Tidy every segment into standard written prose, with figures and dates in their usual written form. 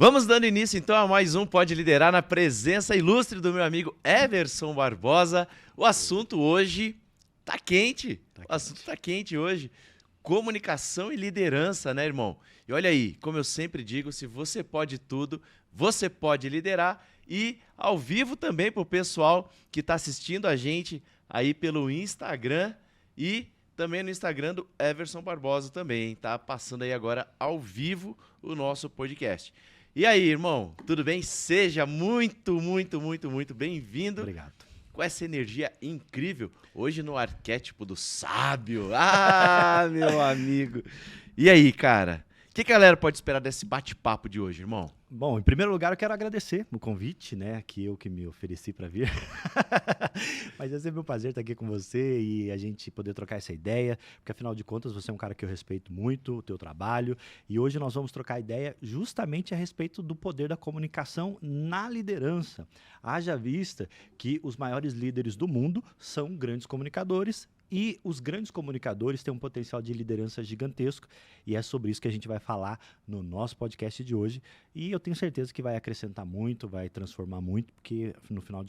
Vamos dando início então a mais um Pode Liderar na presença ilustre do meu amigo Everson Barbosa. O assunto hoje tá quente. O assunto tá quente hoje. Comunicação e liderança, né, irmão? E olha aí, como eu sempre digo, se você pode tudo, você pode liderar. E ao vivo também pro pessoal que tá assistindo a gente aí pelo Instagram e também no Instagram do Everson Barbosa também, tá passando aí agora ao vivo o nosso podcast. E aí, irmão, tudo bem? Seja muito bem-vindo. Obrigado. Com essa energia incrível, hoje no arquétipo do sábio. Ah, meu amigo. E aí, cara? O que a galera pode esperar desse bate-papo de hoje, irmão? Bom, em primeiro lugar, eu quero agradecer o convite, né? Que eu que me ofereci para vir. Mas é sempre um prazer estar aqui com você e a gente poder trocar essa ideia, porque afinal de contas você é um cara que eu respeito muito, o teu trabalho, e hoje nós vamos trocar ideia justamente a respeito do poder da comunicação na liderança. Haja vista que os maiores líderes do mundo são grandes comunicadores. E os grandes comunicadores têm um potencial de liderança gigantesco e é sobre isso que a gente vai falar no nosso podcast de hoje. E eu tenho certeza que vai acrescentar muito, vai transformar muito, porque no final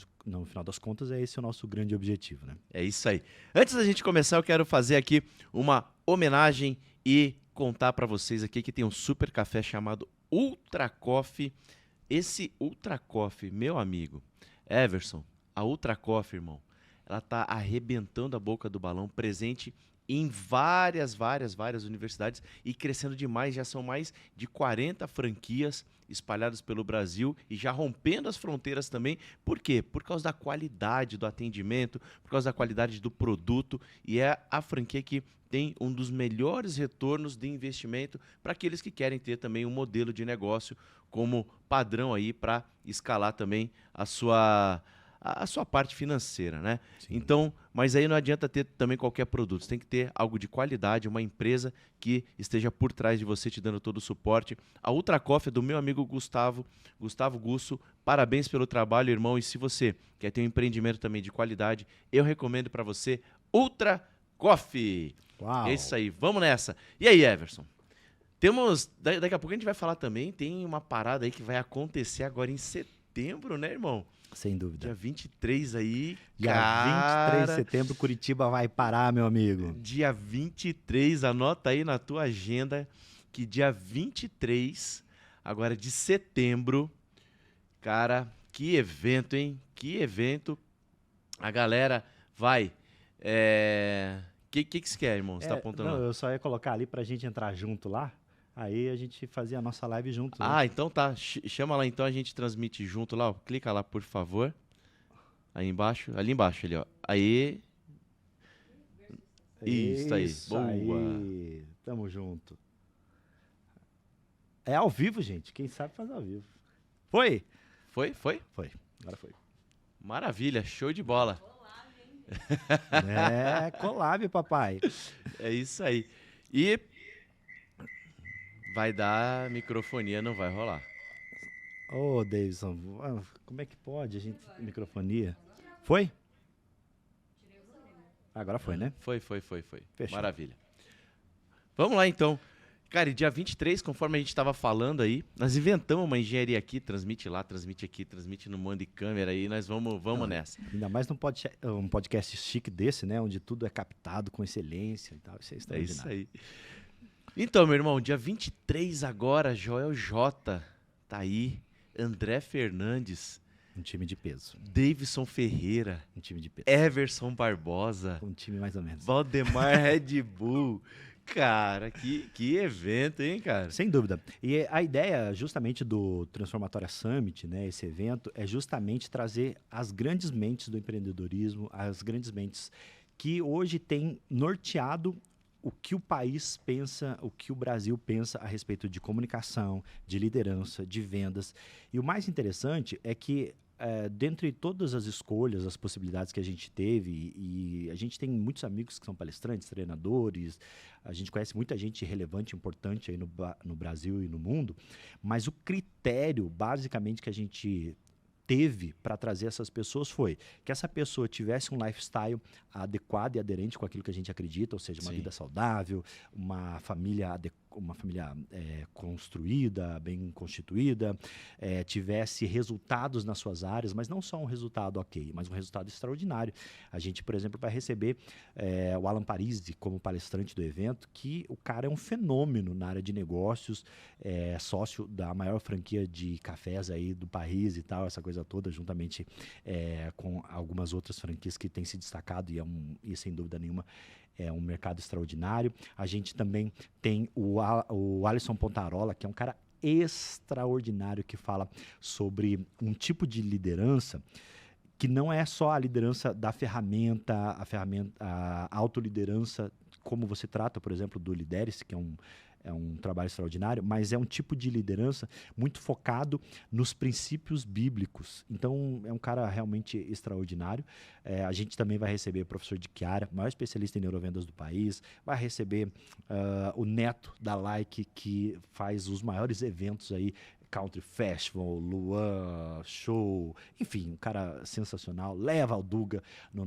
das contas é esse o nosso grande objetivo, né? É isso aí. Antes da gente começar, eu quero fazer aqui uma homenagem e contar para vocês aqui que tem um super café chamado Ultra Coffee. Esse Ultra Coffee, meu amigo Everson, a Ultra Coffee, irmão, ela tá arrebentando a boca do balão, presente em várias universidades e crescendo demais. Já são mais de 40 franquias espalhadas pelo Brasil e já rompendo as fronteiras também. Por quê? Por causa da qualidade do atendimento, por causa da qualidade do produto, e é a franquia que tem um dos melhores retornos de investimento para aqueles que querem ter também um modelo de negócio como padrão aí para escalar também a sua parte financeira, né? Sim. Então, mas aí não adianta ter também qualquer produto, você tem que ter algo de qualidade, uma empresa que esteja por trás de você te dando todo o suporte. A Ultra Coffee é do meu amigo Gustavo Gusso, parabéns pelo trabalho, irmão, e se você quer ter um empreendimento também de qualidade, eu recomendo para você Ultra Coffee. Uau. É isso aí, vamos nessa. E aí, Everson? Daqui a pouco a gente vai falar também, tem uma parada aí que vai acontecer agora em setembro, né, irmão? Sem dúvida. Dia 23 aí, Dia 23 de setembro, Curitiba vai parar, meu amigo. Dia 23, anota aí na tua agenda que dia 23, agora de setembro, cara, que evento, hein? Que evento. A galera vai... Que você quer, irmão? Você tá apontando Não, lá? eu só ia colocar ali pra gente entrar junto lá, aí a gente fazia a nossa live junto, né? Ah, então tá. Chama lá então, a gente transmite junto lá. Ó. Clica lá, por favor. Aí embaixo. Ali embaixo, ali, ó. Aí. Isso aí. Boa. Aí. Tamo junto. É ao vivo, gente. Quem sabe faz ao vivo. Foi? Foi? Foi. Agora foi. Maravilha, show de bola. É, collab, papai. É isso aí. E vai dar microfonia, não vai rolar. Ô, Davidson, como é que pode a gente... Microfonia. Foi? Agora foi, né? Foi. Fechou. Maravilha. Vamos lá, então. Cara, e dia 23, conforme a gente estava falando aí, nós inventamos uma engenharia aqui, transmite lá, transmite aqui, transmite no mando de câmera aí, nós vamos nessa. Ainda mais um podcast chique desse, né? Onde tudo é captado com excelência e tal. Isso é É extraordinário. isso aí. Então, meu irmão, dia 23 agora, Joel J. tá aí, André Fernandes, Um time de peso. Davidson Ferreira, Um time de peso. Everson Barbosa, Um time mais ou menos. Valdemar Red Bull. Cara, que evento, hein, cara? Sem dúvida. E a ideia justamente do Transformatória Summit, né, esse evento, é justamente trazer as grandes mentes do empreendedorismo, as grandes mentes que hoje têm norteado o que o país pensa, o que o Brasil pensa a respeito de comunicação, de liderança, de vendas. E o mais interessante é que dentre todas as escolhas, as possibilidades que a gente teve, e a gente tem muitos amigos que são palestrantes, treinadores, a gente conhece muita gente relevante, importante aí no Brasil e no mundo, mas o critério, basicamente, que a gente teve para trazer essas pessoas foi que essa pessoa tivesse um lifestyle adequado e aderente com aquilo que a gente acredita, ou seja, uma Sim. vida saudável, uma família uma família construída, bem constituída, tivesse resultados nas suas áreas, mas não só um resultado ok, mas um resultado extraordinário. A gente, por exemplo, vai receber o Alan Parisi como palestrante do evento, que o cara é um fenômeno na área de negócios, sócio da maior franquia de cafés aí do país e tal, essa coisa toda, juntamente com algumas outras franquias que têm se destacado e sem dúvida nenhuma é um mercado extraordinário. A gente também tem o Alisson Pontarola, que é um cara extraordinário, que fala sobre um tipo de liderança que não é só a liderança da ferramenta, a autoliderança, como você trata, por exemplo, do Lidere-se, que é um trabalho extraordinário, mas é um tipo de liderança muito focado nos princípios bíblicos. Então, é um cara realmente extraordinário. A gente também vai receber o professor de Chiara, maior especialista em neurovendas do país, vai receber o Neto da Like, que faz os maiores eventos aí, Country Festival, Luan, Show, enfim, um cara sensacional. Leva o Duga no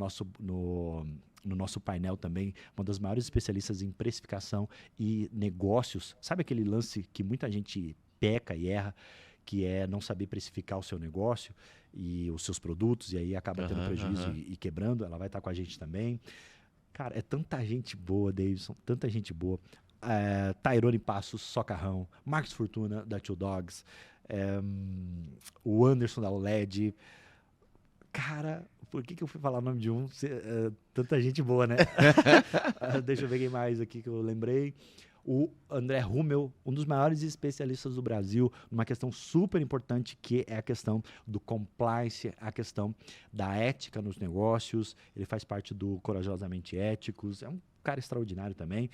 nosso painel também, uma das maiores especialistas em precificação e negócios. Sabe aquele lance que muita gente peca e erra, que é não saber precificar o seu negócio e os seus produtos, e aí acaba tendo prejuízo e quebrando? Ela vai estar com a gente também. Cara, é tanta gente boa, Davidson, tanta gente boa. Tairone Passos, Socarrão, Marcos Fortuna, da Two Dogs, o Anderson da OLED. Cara, por que eu fui falar o nome de um? Tanta gente boa, né? Deixa eu ver quem mais aqui que eu lembrei. O André Rummel, um dos maiores especialistas do Brasil, numa questão super importante, que é a questão do compliance, a questão da ética nos negócios. Ele faz parte do Corajosamente Éticos, é um cara extraordinário também.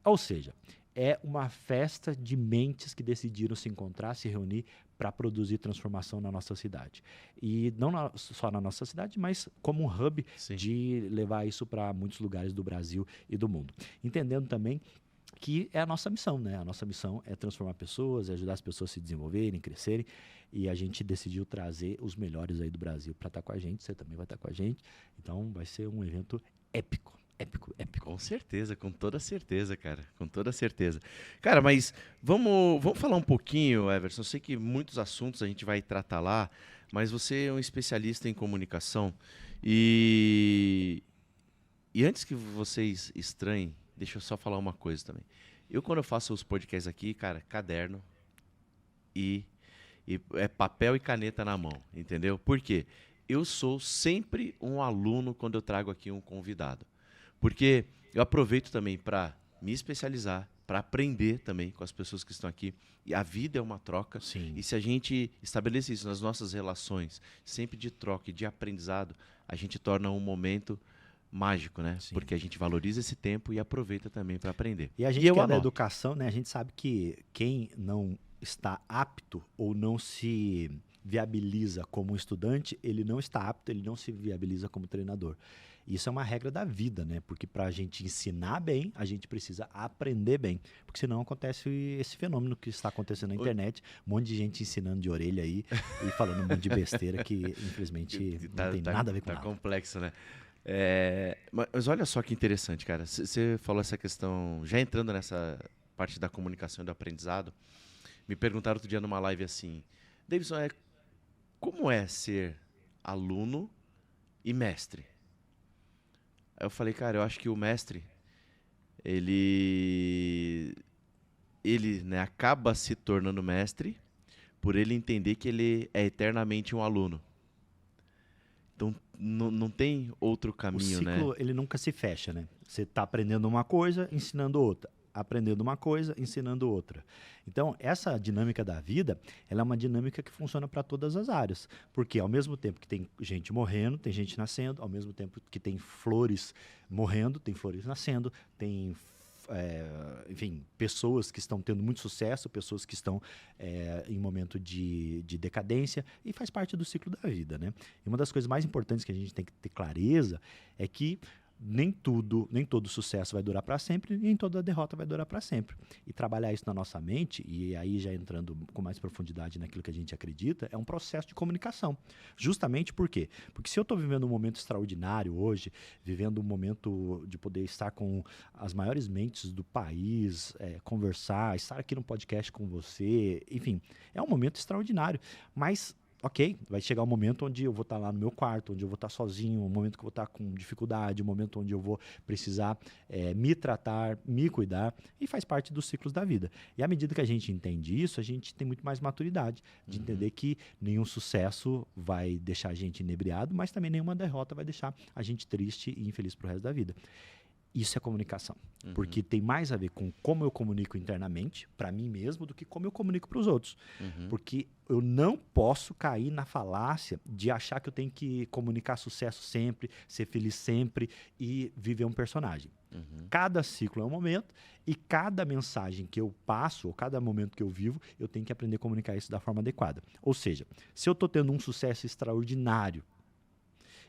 Ou seja, é uma festa de mentes que decidiram se encontrar, se reunir para produzir transformação na nossa cidade. E não só na nossa cidade, mas como um hub de levar isso para muitos lugares do Brasil e do mundo. Entendendo também que é a nossa missão, né? A nossa missão é transformar pessoas, é ajudar as pessoas a se desenvolverem, crescerem, e a gente decidiu trazer os melhores aí do Brasil para estar com a gente. Você também vai estar com a gente. Então vai ser um evento épico. Épico. Com certeza, com toda certeza, cara. Com toda certeza. Cara, mas vamos falar um pouquinho, Everson. Eu sei que muitos assuntos a gente vai tratar lá, mas você é um especialista em comunicação. E antes que vocês estranhem, deixa eu só falar uma coisa também. Quando eu faço os podcasts aqui, cara, caderno e é papel e caneta na mão, entendeu? Por quê? Eu sou sempre um aluno quando eu trago aqui um convidado. Porque eu aproveito também para me especializar, para aprender também com as pessoas que estão aqui. E a vida é uma troca. Sim. E se a gente estabelece isso nas nossas relações, sempre de troca e de aprendizado, a gente torna um momento mágico, né? Sim. Porque a gente valoriza esse tempo e aproveita também para aprender. E a gente que é da educação, né? A gente sabe que quem não está apto ou não se viabiliza como estudante, ele não está apto, ele não se viabiliza como treinador. Isso é uma regra da vida, né? Porque para a gente ensinar bem, a gente precisa aprender bem. Porque senão acontece esse fenômeno que está acontecendo na internet. Um monte de gente ensinando de orelha aí e falando um monte de besteira que, infelizmente, não tem nada a ver com nada. Tá complexo, né? Mas olha só que interessante, cara. Você falou essa questão, já entrando nessa parte da comunicação e do aprendizado, me perguntaram outro dia numa live assim, Davidson, como é ser aluno e mestre? Aí eu falei, cara, eu acho que o mestre, ele né, acaba se tornando mestre por ele entender que ele é eternamente um aluno. Então, não tem outro caminho, né? O ciclo, ele nunca se fecha, né? Você está aprendendo uma coisa, ensinando outra. Aprendendo uma coisa, ensinando outra. Então, essa dinâmica da vida, ela é uma dinâmica que funciona para todas as áreas. Porque ao mesmo tempo que tem gente morrendo, tem gente nascendo, ao mesmo tempo que tem flores morrendo, tem flores nascendo, tem, enfim, pessoas que estão tendo muito sucesso, pessoas que estão em momento de decadência, e faz parte do ciclo da vida, né? E uma das coisas mais importantes que a gente tem que ter clareza é que nem todo sucesso vai durar para sempre, nem toda derrota vai durar para sempre. E trabalhar isso na nossa mente, e aí já entrando com mais profundidade naquilo que a gente acredita, é um processo de comunicação. Justamente por quê? Porque se eu estou vivendo um momento extraordinário hoje, vivendo um momento de poder estar com as maiores mentes do país, conversar, estar aqui no podcast com você, enfim, é um momento extraordinário. Mas ok, vai chegar um momento onde eu vou estar lá no meu quarto, onde eu vou estar sozinho, um momento que eu vou estar com dificuldade, um momento onde eu vou precisar me tratar, me cuidar, e faz parte dos ciclos da vida. E à medida que a gente entende isso, a gente tem muito mais maturidade de entender que nenhum sucesso vai deixar a gente inebriado, mas também nenhuma derrota vai deixar a gente triste e infeliz pro resto da vida. Isso é comunicação, porque tem mais a ver com como eu comunico internamente, para mim mesmo, do que como eu comunico para os outros. Porque eu não posso cair na falácia de achar que eu tenho que comunicar sucesso sempre, ser feliz sempre e viver um personagem. Cada ciclo é um momento e cada mensagem que eu passo, ou cada momento que eu vivo, eu tenho que aprender a comunicar isso da forma adequada. Ou seja, se eu estou tendo um sucesso extraordinário,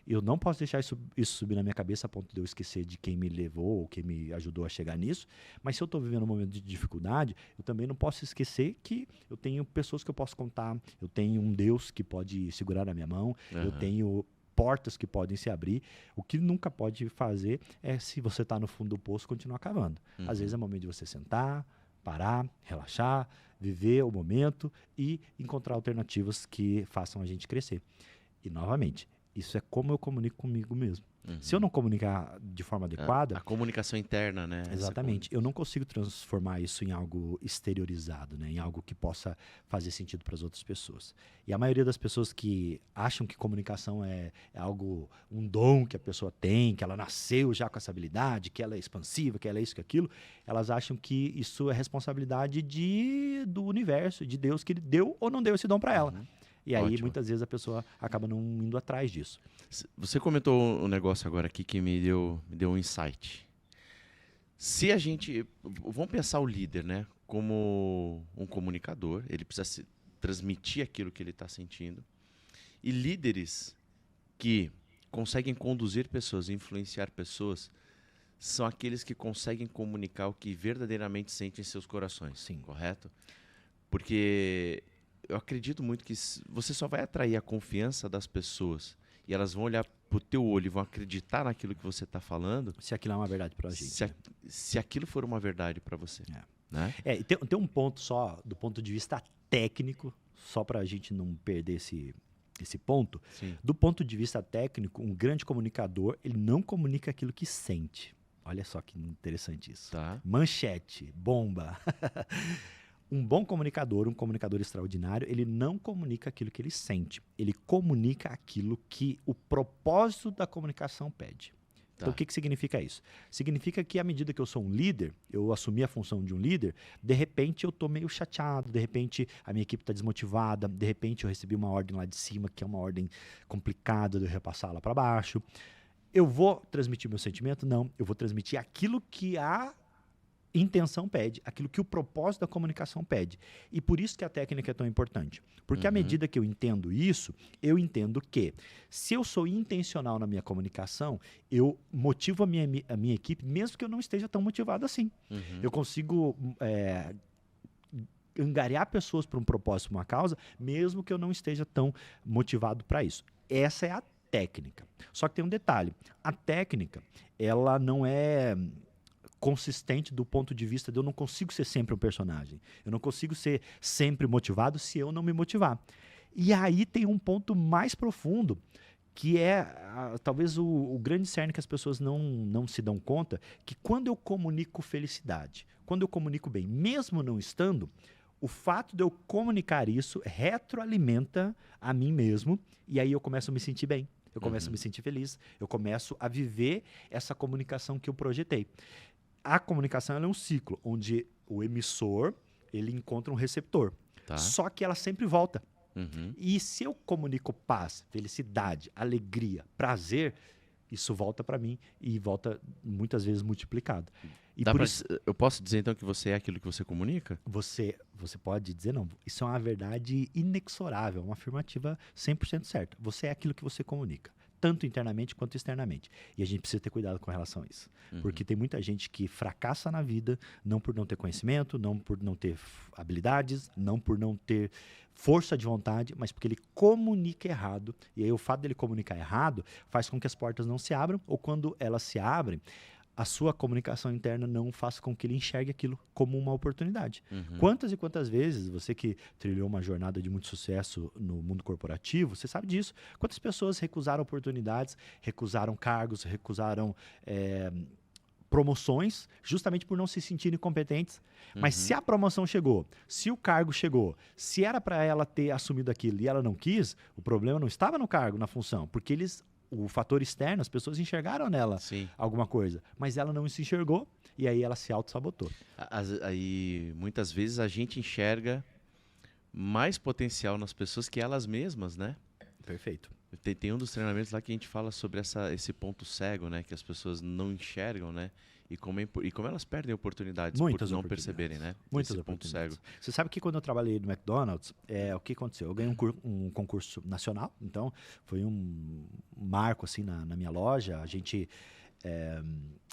eu não posso deixar isso subir na minha cabeça a ponto de eu esquecer de quem me levou ou quem me ajudou a chegar nisso. Mas se eu estou vivendo um momento de dificuldade, eu também não posso esquecer que eu tenho pessoas que eu posso contar, eu tenho um Deus que pode segurar na minha mão, eu tenho portas que podem se abrir. O que nunca pode fazer é, se você está no fundo do poço, continuar cavando. Às vezes é momento de você sentar, parar, relaxar, viver o momento e encontrar alternativas que façam a gente crescer. E, novamente, isso é como eu comunico comigo mesmo. Se eu não comunicar de forma adequada... A comunicação interna, né? Exatamente. Eu não consigo transformar isso em algo exteriorizado, né? Em algo que possa fazer sentido para as outras pessoas. E a maioria das pessoas que acham que comunicação é algo, um dom que a pessoa tem, que ela nasceu já com essa habilidade, que ela é expansiva, que ela é isso, que aquilo, elas acham que isso é responsabilidade do universo, de Deus, que ele deu ou não deu esse dom para ela. E aí, muitas vezes, a pessoa acaba não indo atrás disso. Você comentou um negócio agora aqui que me deu um insight. Se a gente... Vamos pensar o líder, né? Como um comunicador. Ele precisa transmitir aquilo que ele está sentindo. E líderes que conseguem conduzir pessoas, influenciar pessoas, são aqueles que conseguem comunicar o que verdadeiramente sentem em seus corações. Sim. Correto? Porque... eu acredito muito que você só vai atrair a confiança das pessoas e elas vão olhar pro teu olho e vão acreditar naquilo que você está falando. Se aquilo é uma verdade pra gente. Se aquilo for uma verdade para você. Né? E tem um ponto só, do ponto de vista técnico, só para a gente não perder esse ponto. Sim. Do ponto de vista técnico, um grande comunicador, ele não comunica aquilo que sente. Olha só que interessante isso. Tá. Manchete, bomba. Um bom comunicador, um comunicador extraordinário, ele não comunica aquilo que ele sente. Ele comunica aquilo que o propósito da comunicação pede. Então, o que significa isso? Significa que, à medida que eu sou um líder, eu assumi a função de um líder, de repente eu estou meio chateado, de repente a minha equipe está desmotivada, de repente eu recebi uma ordem lá de cima, que é uma ordem complicada de eu repassar lá para baixo. Eu vou transmitir meu sentimento? Não. Eu vou transmitir aquilo que a intenção pede, aquilo que o propósito da comunicação pede. E por isso que a técnica é tão importante. Porque à medida que eu entendo isso, eu entendo que se eu sou intencional na minha comunicação, eu motivo a minha equipe, mesmo que eu não esteja tão motivado assim. Eu consigo angariar pessoas para um propósito, para uma causa, mesmo que eu não esteja tão motivado para isso. Essa é a técnica. Só que tem um detalhe. A técnica, ela não é consistente do ponto de vista de eu não consigo ser sempre um personagem. Eu não consigo ser sempre motivado se eu não me motivar. E aí tem um ponto mais profundo, que é talvez o grande cerne que as pessoas não se dão conta, que quando eu comunico felicidade, quando eu comunico bem, mesmo não estando, o fato de eu comunicar isso retroalimenta a mim mesmo, e aí eu começo a me sentir bem. Eu começo a me sentir feliz, eu começo a viver essa comunicação que eu projetei. A comunicação ela é um ciclo, onde o emissor ele encontra um receptor. Tá. Só que ela sempre volta. E se eu comunico paz, felicidade, alegria, prazer, isso volta para mim e volta muitas vezes multiplicado. E por isso, eu posso dizer então que você é aquilo que você comunica? Você pode dizer não. Isso é uma verdade inexorável, uma afirmativa 100% certa. Você é aquilo que você comunica. tanto internamente quanto externamente. E a gente precisa ter cuidado com relação a isso. Porque tem muita gente que fracassa na vida, não por não ter conhecimento, não por não ter habilidades, não por não ter força de vontade, mas porque ele comunica errado. E aí o fato dele comunicar errado faz com que as portas não se abram, ou quando elas se abrem, a sua comunicação interna não faça com que ele enxergue aquilo como uma oportunidade. Quantas e quantas vezes, você que trilhou uma jornada de muito sucesso no mundo corporativo, você sabe disso. Quantas pessoas recusaram oportunidades, recusaram cargos, recusaram promoções, justamente por não se sentirem competentes. Mas se a promoção chegou, se o cargo chegou, se era para ela ter assumido aquilo e ela não quis, o problema não estava no cargo, na função, porque o fator externo, as pessoas enxergaram nela alguma coisa, mas ela não se enxergou e aí ela se auto-sabotou. Aí, muitas vezes, a gente enxerga mais potencial nas pessoas que elas mesmas, né? Perfeito. Tem um dos treinamentos lá que a gente fala sobre esse ponto cego, né? Que as pessoas não enxergam, né? E como elas perdem oportunidades Muitas por não oportunidades. perceberem, né? Muitas esse ponto cego. Você sabe que quando eu trabalhei no McDonald's, o que aconteceu? Eu ganhei um concurso nacional, então foi um marco assim na minha loja. A gente,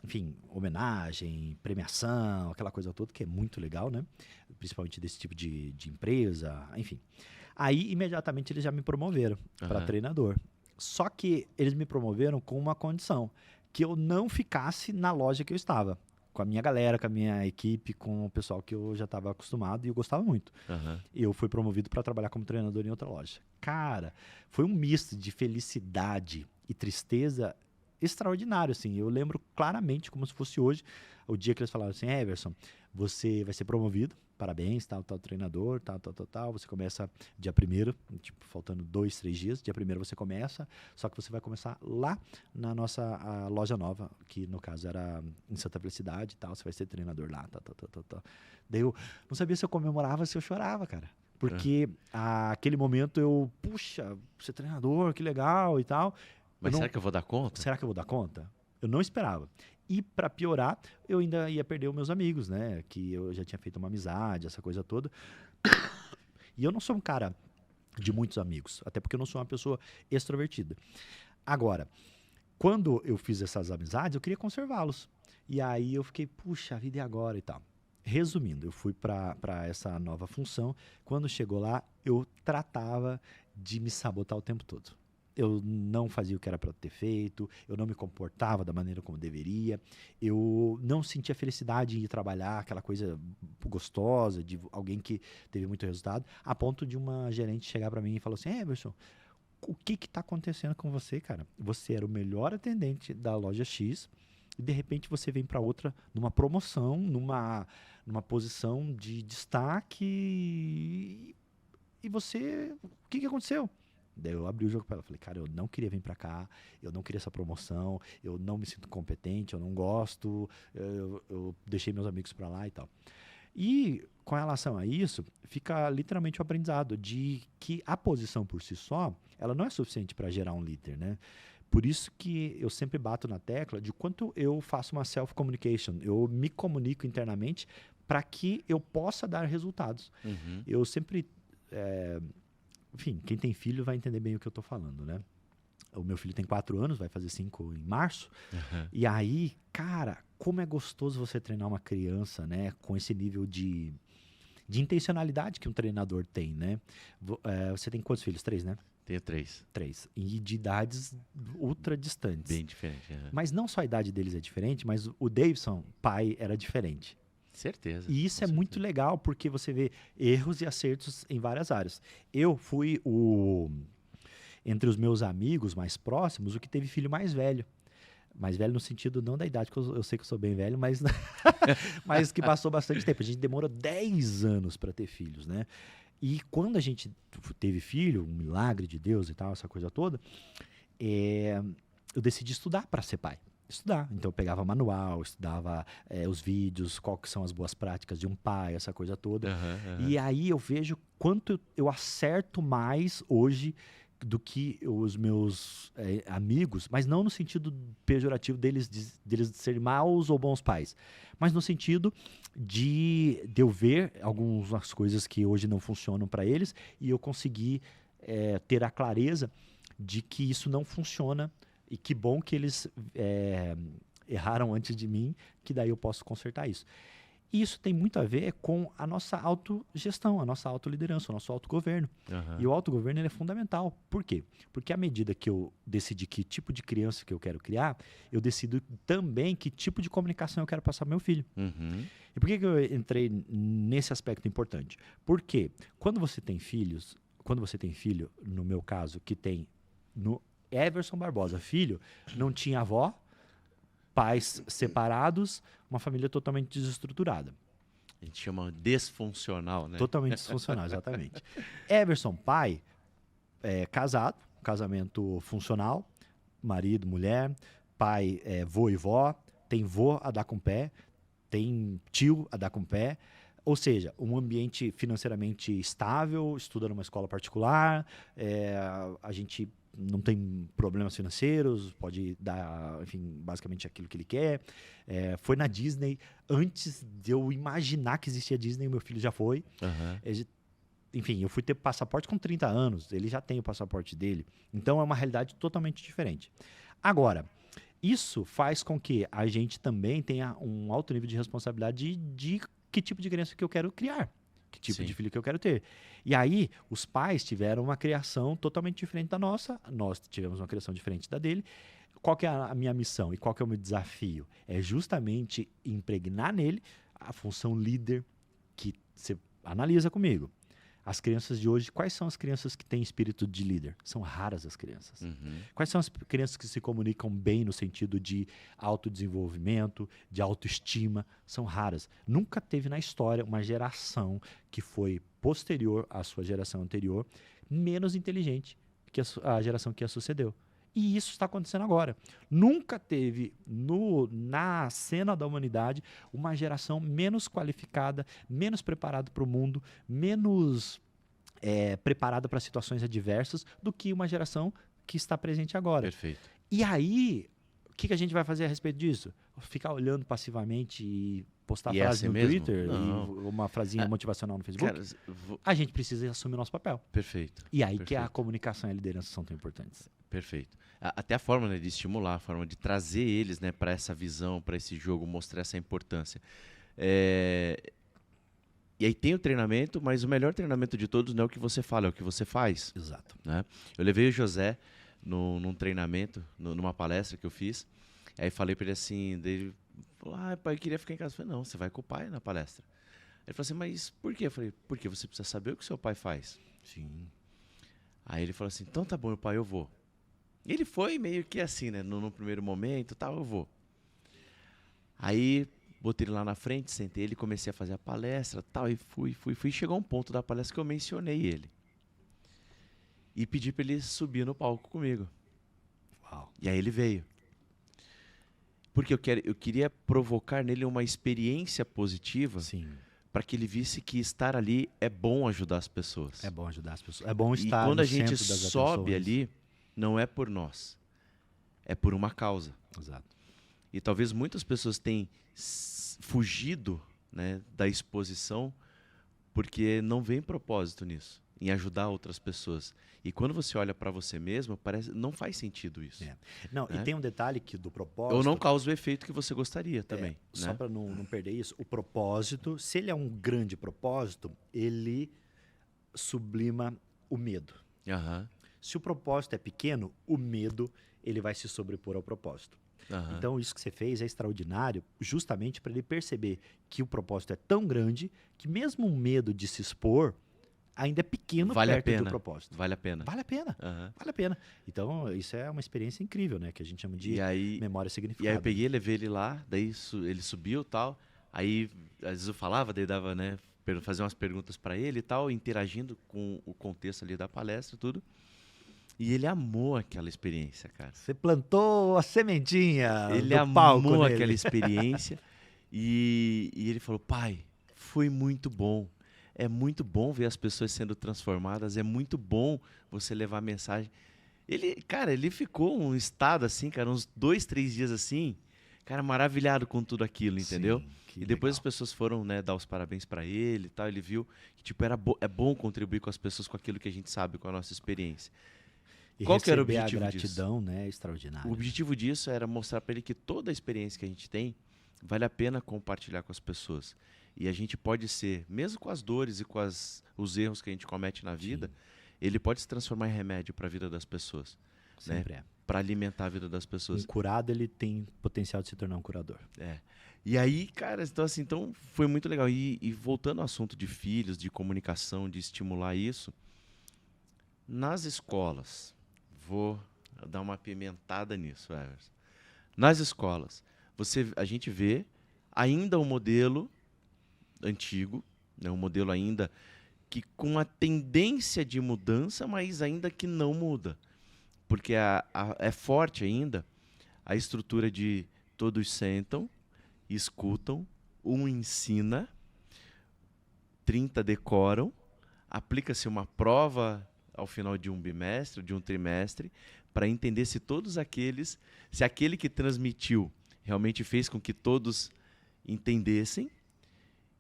enfim, homenagem, premiação, aquela coisa toda que é muito legal, né? Principalmente desse tipo de empresa, enfim. Aí, imediatamente, eles já me promoveram para treinador. Só que eles me promoveram com uma condição, que eu não ficasse na loja que eu estava. Com a minha galera, com a minha equipe, com o pessoal que eu já estava acostumado e eu gostava muito. Eu fui promovido para trabalhar como treinador em outra loja. Cara, foi um misto de felicidade e tristeza extraordinário, assim. Eu lembro claramente, como se fosse hoje, o dia que eles falaram assim: Everson, você vai ser promovido, parabéns, tal treinador, tal. Você começa dia 1º, tipo, faltando 2, 3 dias. Dia 1º você começa, só que você vai começar lá na nossa loja nova, que no caso era em Santa Felicidade e tal. Você vai ser treinador lá, tal. Daí eu não sabia se eu comemorava ou se eu chorava, cara. Porque aquele momento eu, puxa, ser treinador, que legal e tal. Mas será que eu vou dar conta? Será que eu vou dar conta? Eu não esperava. E para piorar, eu ainda ia perder os meus amigos, né? Que eu já tinha feito uma amizade, essa coisa toda. E eu não sou um cara de muitos amigos, até porque eu não sou uma pessoa extrovertida. Agora, quando eu fiz essas amizades, eu queria conservá-los. E aí eu fiquei, puxa, a vida é agora e tal. Resumindo, eu fui para essa nova função. Quando chegou lá, eu tratava de me sabotar o tempo todo. Eu não fazia o que era para ter feito, eu não me comportava da maneira como deveria, eu não sentia felicidade em ir trabalhar, aquela coisa gostosa de alguém que teve muito resultado, a ponto de uma gerente chegar para mim e falar assim: Everson, o que está acontecendo com você, cara? Você era o melhor atendente da loja X e de repente você vem para outra numa promoção, numa posição de destaque e você... O que aconteceu? Daí eu abri o jogo para ela, falei: cara, eu não queria vir para cá, eu não queria essa promoção, eu não me sinto competente, eu não gosto, eu deixei meus amigos para lá e tal. E com relação a isso, fica literalmente o aprendizado de que a posição por si só, ela não é suficiente para gerar um líder, né? Por isso que eu sempre bato na tecla de quanto eu faço uma self-communication, eu me comunico internamente para que eu possa dar resultados. Eu sempre... Enfim, quem tem filho vai entender bem o que eu tô falando, né? O meu filho tem 4 anos, vai fazer 5 em março. E aí, cara, como é gostoso você treinar uma criança, né? Com esse nível de intencionalidade que um treinador tem, né? Você tem quantos filhos? 3, né? Tenho 3. 3. E de idades ultra distantes. Bem diferente. Mas não só a idade deles é diferente, mas o Davidson, pai, era diferente. Certeza. E isso é muito legal, porque você vê erros e acertos em várias áreas. Eu fui entre os meus amigos mais próximos, o que teve filho mais velho. Mais velho no sentido não da idade, que eu sei que eu sou bem velho, mas, mas que passou bastante tempo. A gente demorou 10 anos para ter filhos, né? E quando a gente teve filho, um milagre de Deus e tal, essa coisa toda, eu decidi estudar para ser pai. Estudar. Então eu pegava manual, estudava os vídeos, qual que são as boas práticas de um pai, essa coisa toda. E aí eu vejo quanto eu acerto mais hoje do que os meus amigos, mas não no sentido pejorativo deles serem maus ou bons pais, mas no sentido de eu ver algumas coisas que hoje não funcionam para eles e eu conseguir ter a clareza de que isso não funciona e que bom que eles erraram antes de mim, que daí eu posso consertar isso. E isso tem muito a ver com a nossa autogestão, a nossa autoliderança, o nosso autogoverno. Aham. E o autogoverno ele é fundamental. Por quê? Porque à medida que eu decidir que tipo de criança que eu quero criar, eu decido também que tipo de comunicação eu quero passar para meu filho. Uhum. E por que eu entrei nesse aspecto importante? Porque quando você tem filho, no meu caso, que tem no Everson Barbosa, filho, não tinha avó, pais separados, uma família totalmente desestruturada. A gente chama disfuncional, né? Totalmente disfuncional, exatamente. Everson, pai, casado, casamento funcional, marido, mulher, pai, vô e vó, tem vô a dar com pé, tem tio a dar com pé, ou seja, um ambiente financeiramente estável, estuda numa escola particular, a gente não tem problemas financeiros, pode dar, enfim, basicamente aquilo que ele quer. Foi na Disney, antes de eu imaginar que existia Disney, meu filho já foi. Aham. Enfim, eu fui ter passaporte com 30 anos, ele já tem o passaporte dele. Então é uma realidade totalmente diferente. Agora, isso faz com que a gente também tenha um alto nível de responsabilidade de que tipo de criança que eu quero criar, que tipo Sim. de filho que eu quero ter. E aí, os pais tiveram uma criação totalmente diferente da nossa, nós tivemos uma criação diferente da dele. Qual que é a minha missão e qual que é o meu desafio? É justamente impregnar nele a função líder que você analisa comigo. As crianças de hoje, quais são as crianças que têm espírito de líder? São raras as crianças. Uhum. Quais são as crianças que se comunicam bem no sentido de autodesenvolvimento, de autoestima? São raras. Nunca teve na história uma geração que foi posterior à sua geração anterior menos inteligente que a geração que a sucedeu. E isso está acontecendo agora. Nunca teve na cena da humanidade uma geração menos qualificada, menos preparada para o mundo, menos preparada para situações adversas do que uma geração que está presente agora. Perfeito. E aí, o que a gente vai fazer a respeito disso? Ficar olhando passivamente e postar E é frase assim no mesmo? Twitter Não. e uma frasinha motivacional no Facebook? Cara, A gente precisa assumir o nosso papel. perfeito. E aí que Perfeito. a comunicação e a liderança são tão importantes. Perfeito. Até a forma, né, de estimular, a forma de trazer eles, né, para essa visão, para esse jogo, mostrar essa importância. E aí tem o treinamento, mas o melhor treinamento de todos não é o que você fala, é o que você faz. Exato. Né? Eu levei o José num treinamento, numa palestra que eu fiz. Aí falei para ele assim, ele falou, pai, eu queria ficar em casa. Eu falei, não, você vai com o pai na palestra. Ele falou assim, mas por quê? Eu falei, porque você precisa saber o que seu pai faz. Sim. Aí ele falou assim, então tá bom, pai, eu vou. E ele foi meio que assim, né, no primeiro momento, eu vou. Aí botei ele lá na frente, sentei ele, comecei a fazer a palestra, e fui. Chegou um ponto da palestra que eu mencionei ele. E pedi para ele subir no palco comigo. Uau. E aí ele veio. Porque eu queria provocar nele uma experiência positiva Sim. para que ele visse que estar ali é bom ajudar as pessoas. É bom ajudar as pessoas. É bom E estar quando no a gente centro das sobe atenções. ali, não é por nós, é por uma causa. Exato. E talvez muitas pessoas tenham fugido, né, da exposição porque não vem propósito nisso, em ajudar outras pessoas. E quando você olha para você mesmo, não faz sentido isso. Não, Né? e tem um detalhe que do propósito... Ou não causa o efeito que você gostaria também. Só Né? para não perder isso, o propósito, se ele é um grande propósito, ele sublima o medo. Aham, Se o propósito é pequeno, o medo ele vai se sobrepor ao propósito. aham. Então, isso que você fez é extraordinário, justamente para ele perceber que o propósito é tão grande que mesmo o medo de se expor ainda é pequeno Vale a perto pena. do propósito. Vale a pena. Vale a pena. Aham. Vale a pena. Então, isso é uma experiência incrível, né? Que a gente chama de E aí memória significada. eu peguei, levei ele lá, daí ele subiu e tal. Aí, às vezes eu falava, daí dava, né, fazer umas perguntas para ele e tal, interagindo com o contexto ali da palestra e tudo. E ele amou aquela experiência, cara. Você plantou a sementinha Ele do palco amou nele. aquela experiência e ele falou, pai, foi muito bom. É muito bom ver as pessoas sendo transformadas, é muito bom você levar a mensagem. Ele ficou um estado assim, cara, uns 2, 3 dias assim, cara, maravilhado com tudo aquilo, entendeu? Sim, que E depois legal. as pessoas foram, né, dar os parabéns pra ele e tal, ele viu que tipo, é bom contribuir com as pessoas com aquilo que a gente sabe, com a nossa experiência. E Qual que era o receber a objetivo disso? gratidão, né, é extraordinário. O objetivo disso era mostrar para ele que toda a experiência que a gente tem vale a pena compartilhar com as pessoas. E a gente pode ser, mesmo com as dores e com os erros que a gente comete na vida, ele pode se transformar em remédio para a vida das pessoas, Sempre é. para alimentar a vida das pessoas. Um curado, ele tem potencial de se tornar um curador. É. E aí, cara, então assim, então foi muito legal. E voltando ao assunto de filhos, de comunicação, de estimular isso, nas escolas, vou dar uma apimentada nisso, Everson. Nas escolas, a gente vê ainda um modelo antigo, né, um modelo ainda que com uma tendência de mudança, mas ainda que não muda. Porque é forte ainda a estrutura de todos sentam, escutam, um ensina, 30 decoram, aplica-se uma prova ao final de um bimestre, de um trimestre, para entender se se aquele que transmitiu realmente fez com que todos entendessem,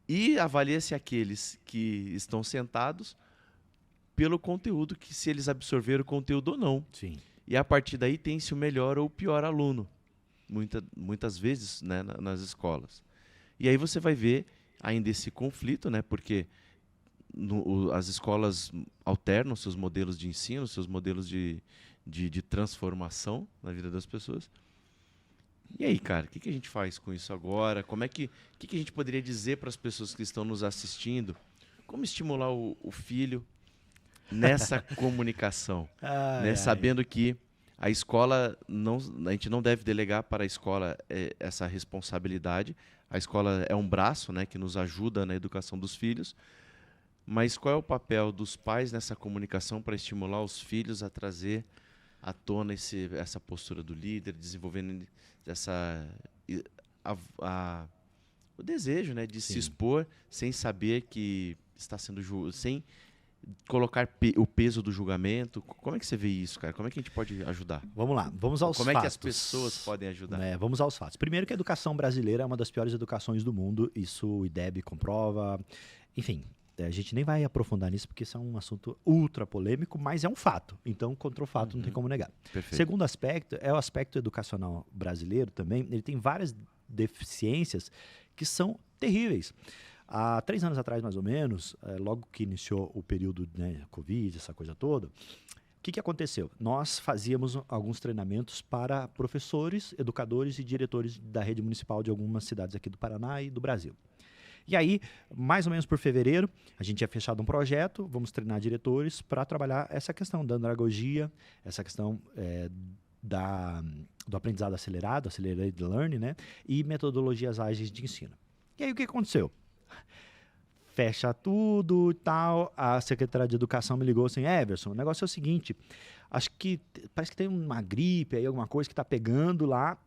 e avalia-se aqueles que estão sentados pelo conteúdo, que se eles absorveram o conteúdo ou não. Sim. E a partir daí tem-se o melhor ou o pior aluno, muitas vezes, né, nas escolas. E aí você vai ver ainda esse conflito, né, porque as escolas alternam seus modelos de ensino, seus modelos de transformação na vida das pessoas. E aí, cara, o que a gente faz com isso agora? O que a gente poderia dizer para as pessoas que estão nos assistindo? Como estimular o filho nessa comunicação? Né? Sabendo que a escola, a gente não deve delegar para a escola essa responsabilidade. A escola é um braço, né, que nos ajuda na educação dos filhos. Mas qual é o papel dos pais nessa comunicação para estimular os filhos a trazer à tona essa postura do líder, desenvolvendo o desejo, né, de se expor sem saber que está sendo sem colocar o peso do julgamento? Como é que você vê isso, cara? Como é que a gente pode ajudar? Vamos lá, vamos aos fatos. Como é que as pessoas podem ajudar? Vamos aos fatos. Primeiro que a educação brasileira é uma das piores educações do mundo, isso o IDEB comprova, enfim. A gente nem vai aprofundar nisso porque isso é um assunto ultra polêmico, mas é um fato. Então, contra o fato não tem como negar. Perfeito. Segundo aspecto, é o aspecto educacional brasileiro também. Ele tem várias deficiências que são terríveis. Há 3 anos atrás, mais ou menos, logo que iniciou o período, né, Covid, essa coisa toda, o que aconteceu? Nós fazíamos alguns treinamentos para professores, educadores e diretores da rede municipal de algumas cidades aqui do Paraná e do Brasil. E aí, mais ou menos por fevereiro, a gente tinha fechado um projeto, vamos treinar diretores para trabalhar essa questão da andragogia, essa questão do aprendizado acelerado, accelerated learning, né? E metodologias ágeis de ensino. E aí, o que aconteceu? Fecha tudo e tal, a secretária de Educação me ligou assim, Everson, o negócio é o seguinte, acho que parece que tem uma gripe aí, alguma coisa que está pegando lá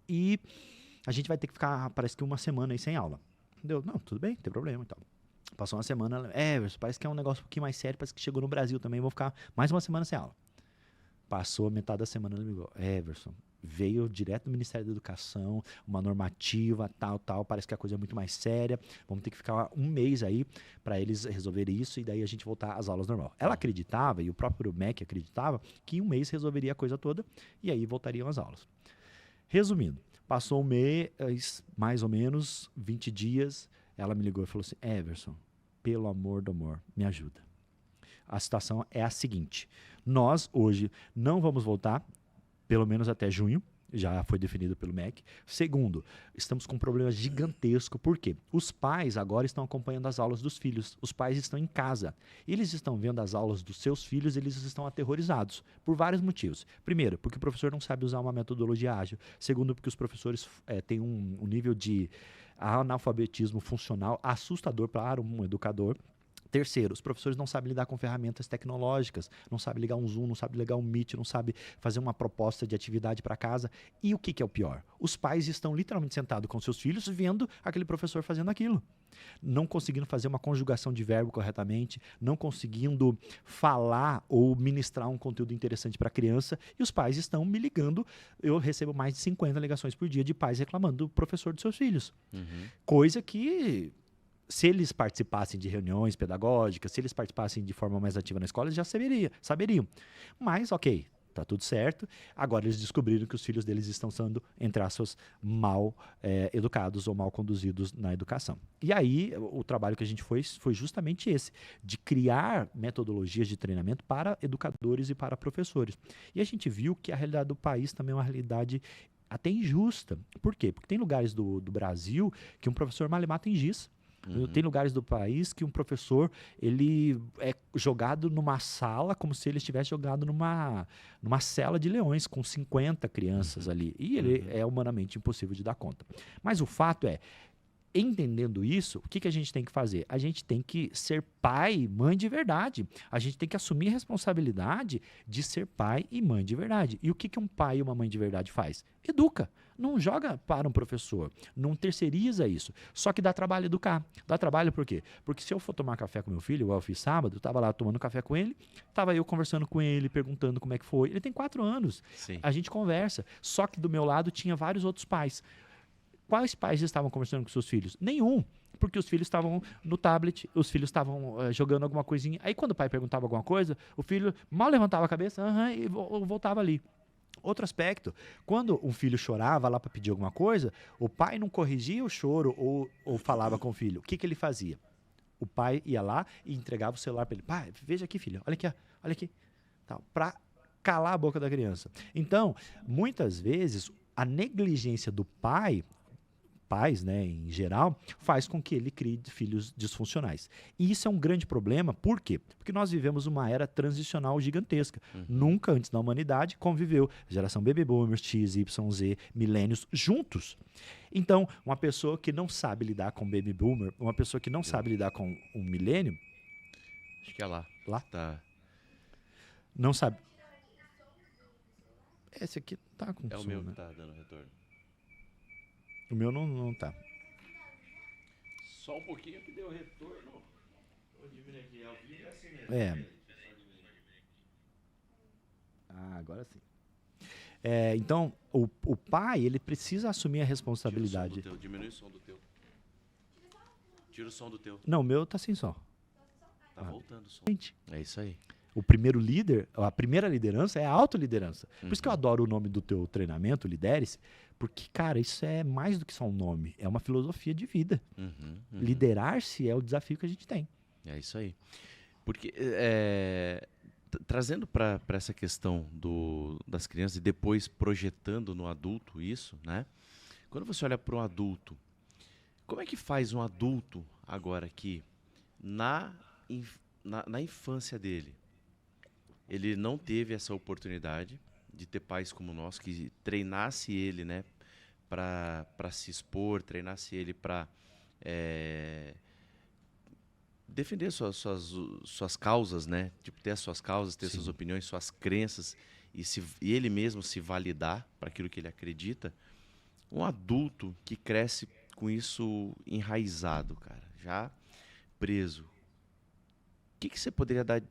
e a gente vai ter que ficar, parece que 1 semana aí sem aula. Deu, não, tudo bem, não tem problema e tal. Passou 1 semana, parece que é um negócio um pouquinho mais sério, parece que chegou no Brasil também, vou ficar mais 1 semana sem aula. Passou metade da semana, ele me ligou, Everson, veio direto do Ministério da Educação, uma normativa, tal, parece que a coisa é muito mais séria, vamos ter que ficar 1 mês aí para eles resolverem isso e daí a gente voltar às aulas normal. Ela acreditava, e o próprio MEC acreditava, que em 1 mês resolveria a coisa toda e aí voltariam às aulas. Resumindo, passou 1 mês, mais ou menos, 20 dias, ela me ligou e falou assim, Everson, pelo amor do amor, me ajuda. A situação é a seguinte, nós hoje não vamos voltar, pelo menos até junho, já foi definido pelo MEC. Segundo, estamos com um problema gigantesco, porque os pais agora estão acompanhando as aulas dos filhos, os pais estão em casa, eles estão vendo as aulas dos seus filhos, eles estão aterrorizados, por vários motivos. Primeiro, porque o professor não sabe usar uma metodologia ágil. Segundo, porque os professores têm um nível de analfabetismo funcional assustador para um educador. Terceiro, os professores não sabem lidar com ferramentas tecnológicas, não sabem ligar um Zoom, não sabem ligar um Meet, não sabem fazer uma proposta de atividade para casa. E o que é o pior? Os pais estão literalmente sentados com seus filhos vendo aquele professor fazendo aquilo. Não conseguindo fazer uma conjugação de verbo corretamente, não conseguindo falar ou ministrar um conteúdo interessante para a criança, e os pais estão me ligando. Eu recebo mais de 50 ligações por dia de pais reclamando do professor dos seus filhos. Coisa que, se eles participassem de reuniões pedagógicas, se eles participassem de forma mais ativa na escola, eles já saberiam. Mas, ok, tá tudo certo. Agora eles descobriram que os filhos deles estão sendo, entre aspas, mal educados ou mal conduzidos na educação. E aí o trabalho que a gente foi justamente esse, de criar metodologias de treinamento para educadores e para professores. E a gente viu que a realidade do país também é uma realidade até injusta. Por quê? Porque tem lugares do Brasil que um professor malemar tem giz. Tem lugares do país que um professor ele é jogado numa sala como se ele estivesse jogado numa cela de leões com 50 crianças ali. E ele é humanamente impossível de dar conta. Mas o fato é, entendendo isso, o que a gente tem que fazer? A gente tem que ser pai e mãe de verdade. A gente tem que assumir a responsabilidade de ser pai e mãe de verdade. E o que um pai e uma mãe de verdade faz? Educa. Não joga para um professor. Não terceiriza isso. Só que dá trabalho educar. Dá trabalho por quê? Porque se eu for tomar café com meu filho, igual eu fiz sábado, eu estava lá tomando café com ele, estava eu conversando com ele, perguntando como é que foi. Ele tem 4 anos. Sim. A gente conversa. Só que do meu lado tinha vários outros pais. Quais pais estavam conversando com seus filhos? Nenhum. Porque os filhos estavam no tablet, os filhos estavam jogando alguma coisinha. Aí quando o pai perguntava alguma coisa, o filho mal levantava a cabeça e voltava ali. Outro aspecto, quando um filho chorava lá para pedir alguma coisa, o pai não corrigia o choro ou falava com o filho. O que ele fazia? O pai ia lá e entregava o celular para ele. Pai, veja aqui, filho, olha aqui. Para calar a boca da criança. Então, muitas vezes, a negligência do pais, né, em geral, faz com que ele crie filhos disfuncionais. E isso é um grande problema, por quê? Porque nós vivemos uma era transicional gigantesca. Nunca antes na humanidade conviveu geração Baby Boomers, X, Y, Z, milênios juntos. Então, uma pessoa que não sabe lidar com Baby Boomer, uma pessoa que não sabe lidar com um milênio... Acho que é lá. Lá? Tá. Não sabe... Esse aqui tá com É o som, meu né? que tá dando retorno. O meu não tá. Só um pouquinho que deu retorno. Vou diminuir aqui. Ao vivo é assim mesmo. Agora sim. Então, o pai, ele precisa assumir a responsabilidade. Diminui o som do teu. Tira o som do teu. Não, o meu tá sem som. Tá voltando o som. Gente, É isso aí. o primeiro líder, a primeira liderança é a autoliderança. Por isso que eu adoro o nome do teu treinamento, Lidere-se, porque, cara, isso é mais do que só um nome, é uma filosofia de vida. Liderar-se é o desafio que a gente tem. É isso aí. Porque, trazendo para essa questão das crianças e depois projetando no adulto isso, né? Quando você olha para um adulto, como é que faz um adulto agora que na infância dele, ele não teve essa oportunidade de ter pais como nós, que treinasse ele, né, para se expor, treinasse ele para defender suas causas, né, tipo, ter as suas causas, ter suas opiniões, suas crenças e ele mesmo se validar para aquilo que ele acredita. Um adulto que cresce com isso enraizado, cara, já preso. O que você poderia dar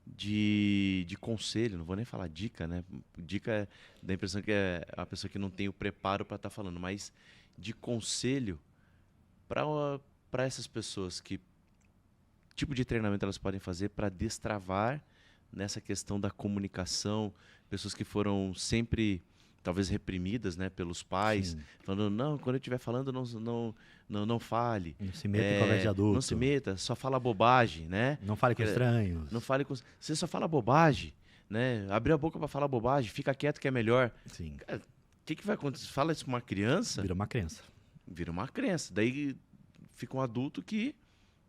de conselho? Não vou nem falar dica, né? Dica dá a impressão que é uma pessoa que não tem o preparo para estar falando, mas de conselho para essas pessoas, que tipo de treinamento elas podem fazer para destravar nessa questão da comunicação, pessoas que foram sempre talvez reprimidas, né, pelos pais, falando, não, quando eu estiver falando, não fale. Não se meta em conversa de adulto. Não se meta, só fala bobagem, né? Não fale com estranhos. Não fale com... Você só fala bobagem, né? Abriu a boca para falar bobagem, fica quieto que é melhor. Sim. Cara, o que vai acontecer? Fala isso com uma criança... Vira uma crença. Vira uma crença. Daí fica um adulto que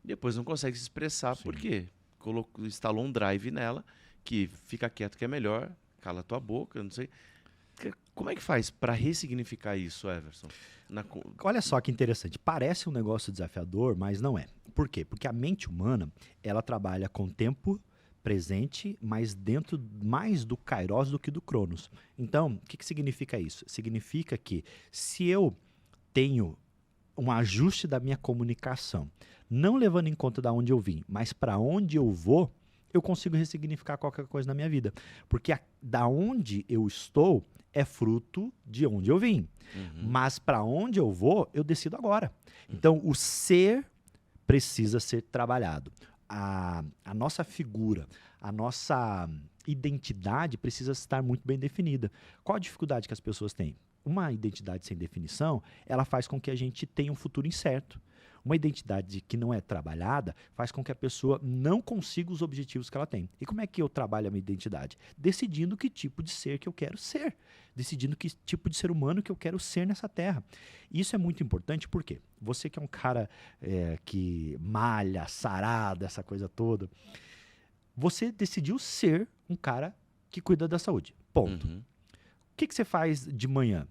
depois não consegue se expressar. Por quê? Instalou um drive nela que fica quieto que é melhor, cala tua boca, não sei... Como é que faz para ressignificar isso, Everson? Olha só que interessante. Parece um negócio desafiador, mas não é. Por quê? Porque a mente humana, ela trabalha com tempo presente, mas dentro mais do Kairos do que do Cronos. Então, o que significa isso? Significa que se eu tenho um ajuste da minha comunicação, não levando em conta de onde eu vim, mas para onde eu vou, eu consigo ressignificar qualquer coisa na minha vida. Porque da onde eu estou é fruto de onde eu vim. Mas para onde eu vou, eu decido agora. Então, o ser precisa ser trabalhado. A nossa figura, a nossa identidade precisa estar muito bem definida. Qual a dificuldade que as pessoas têm? Uma identidade sem definição, ela faz com que a gente tenha um futuro incerto. Uma identidade que não é trabalhada faz com que a pessoa não consiga os objetivos que ela tem. E como é que eu trabalho a minha identidade? Decidindo que tipo de ser que eu quero ser. Decidindo que tipo de ser humano que eu quero ser nessa terra. E isso é muito importante porque você que é um cara que malha, sarado, essa coisa toda, você decidiu ser um cara que cuida da saúde. Ponto. Uhum. O que você faz de manhã?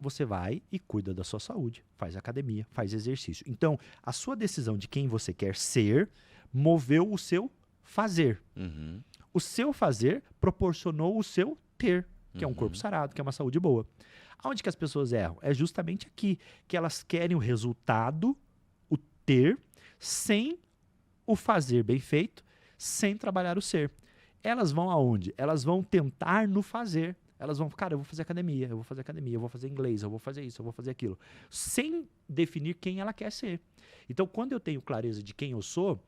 Você vai e cuida da sua saúde, faz academia, faz exercício. Então, a sua decisão de quem você quer ser moveu o seu fazer. Uhum. O seu fazer proporcionou o seu ter, que é um corpo sarado, que é uma saúde boa. Aonde que as pessoas erram? É justamente aqui, que elas querem o resultado, o ter, sem o fazer bem feito, sem trabalhar o ser. Elas vão aonde? Elas vão tentar no fazer. Elas vão, cara, eu vou fazer academia, eu vou fazer inglês, eu vou fazer isso, eu vou fazer aquilo. Sem definir quem ela quer ser. Então, quando eu tenho clareza de quem eu sou,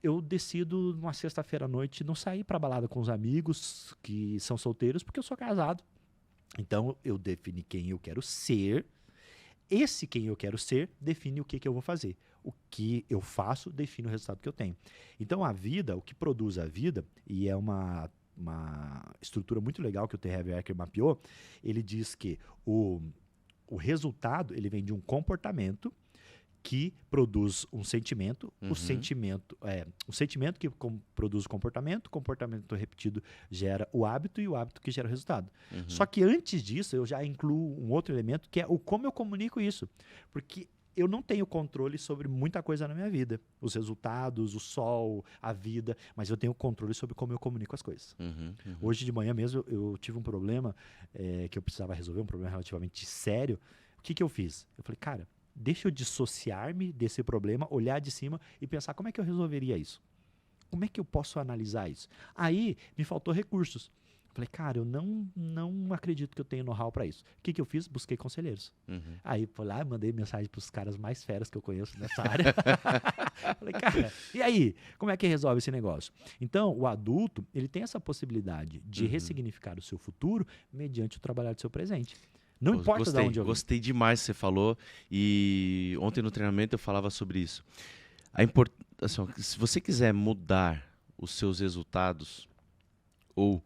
eu decido, numa sexta-feira à noite, não sair pra balada com os amigos que são solteiros, porque eu sou casado. Então, eu defini quem eu quero ser. Esse quem eu quero ser define o que eu vou fazer. O que eu faço define o resultado que eu tenho. Então, a vida, o que produz a vida, e é uma estrutura muito legal que o T. Harv Eker mapeou, ele diz que o resultado ele vem de um comportamento que produz um sentimento, o sentimento que produz o comportamento repetido gera o hábito e o hábito que gera o resultado. Só que antes disso, eu já incluo um outro elemento que é o como eu comunico isso. Porque eu não tenho controle sobre muita coisa na minha vida. Os resultados, o sol, a vida, mas eu tenho controle sobre como eu comunico as coisas. Hoje de manhã mesmo eu tive um problema que eu precisava resolver, um problema relativamente sério. O que eu fiz? Eu falei, cara, deixa eu dissociar-me desse problema, olhar de cima e pensar como é que eu resolveria isso. Como é que eu posso analisar isso? Aí me faltou recursos. Falei, cara, eu não acredito que eu tenho know-how para isso. O que eu fiz? Busquei conselheiros. Aí fui lá, mandei mensagem para os caras mais feras que eu conheço nessa área. Falei, cara, e aí? Como é que resolve esse negócio? Então, o adulto, ele tem essa possibilidade de ressignificar o seu futuro mediante o trabalhar do seu presente. Não importa de onde eu vim. Gostei demais que você falou. E ontem no treinamento eu falava sobre isso. Assim, se você quiser mudar os seus resultados ou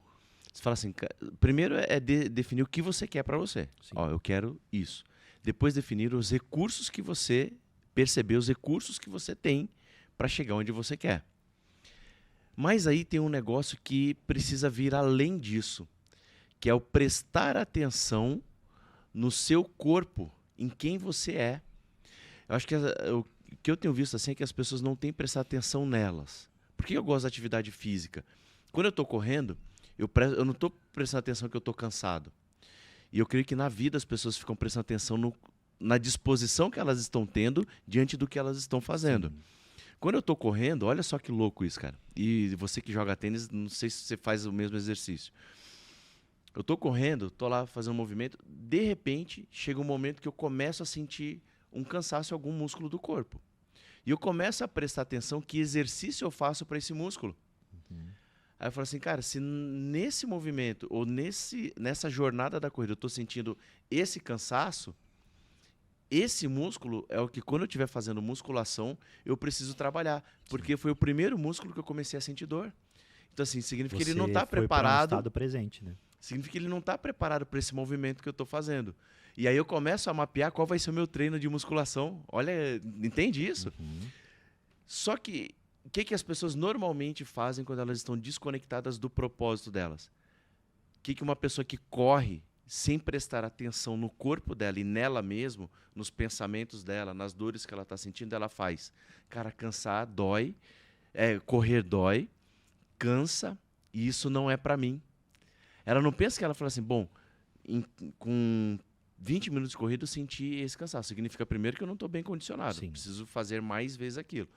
você fala assim, primeiro é definir o que você quer para você. Ó, eu quero isso. Depois definir os recursos que você perceber, os recursos que você tem para chegar onde você quer. Mas aí tem um negócio que precisa vir além disso, que é o prestar atenção no seu corpo, em quem você é. Eu acho que o que eu tenho visto assim é que as pessoas não têm prestado atenção nelas. Por que eu gosto da atividade física? Quando eu estou correndo, eu não estou prestando atenção que eu estou cansado. E eu creio que na vida as pessoas ficam prestando atenção na disposição que elas estão tendo diante do que elas estão fazendo. Sim. Quando eu estou correndo, olha só que louco isso, cara. E você que joga tênis, não sei se você faz o mesmo exercício. Eu estou correndo, estou lá fazendo um movimento, de repente chega um momento que eu começo a sentir um cansaço em algum músculo do corpo. E eu começo a prestar atenção que exercício eu faço para esse músculo. Aí eu falo assim, cara, se nesse movimento ou nessa jornada da corrida eu estou sentindo esse cansaço, esse músculo é o que quando eu estiver fazendo musculação eu preciso trabalhar. Porque foi o primeiro músculo que eu comecei a sentir dor. Então assim, significa que ele não está preparado. Estado presente, né? Significa que ele não está preparado para esse movimento que eu estou fazendo. E aí eu começo a mapear qual vai ser o meu treino de musculação. Olha, entende isso? Só que o que as pessoas normalmente fazem quando elas estão desconectadas do propósito delas? O que uma pessoa que corre sem prestar atenção no corpo dela e nela mesmo, nos pensamentos dela, nas dores que ela está sentindo, ela faz? Cara, cansar dói, correr dói, cansa, e isso não é para mim. Ela não pensa que ela fala assim, bom, com 20 minutos de corrida eu senti esse cansaço. Significa primeiro que eu não estou bem condicionado. Sim. Preciso fazer mais vezes aquilo.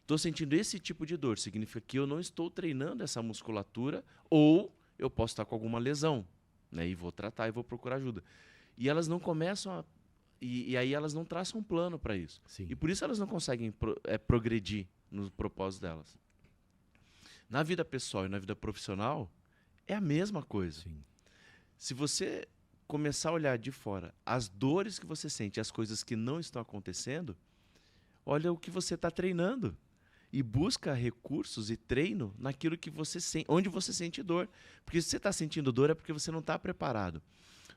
Estou sentindo esse tipo de dor. Significa que eu não estou treinando essa musculatura ou eu posso estar com alguma lesão. Né? E vou tratar e vou procurar ajuda. E elas não começam a... E aí elas não traçam um plano para isso. Sim. E por isso elas não conseguem progredir no propósito delas. Na vida pessoal e na vida profissional, é a mesma coisa. Sim. Se você começar a olhar de fora as dores que você sente, as coisas que não estão acontecendo, olha o que você está treinando. E busca recursos e treino naquilo que você sente, onde você sente dor. Porque se você está sentindo dor é porque você não está preparado.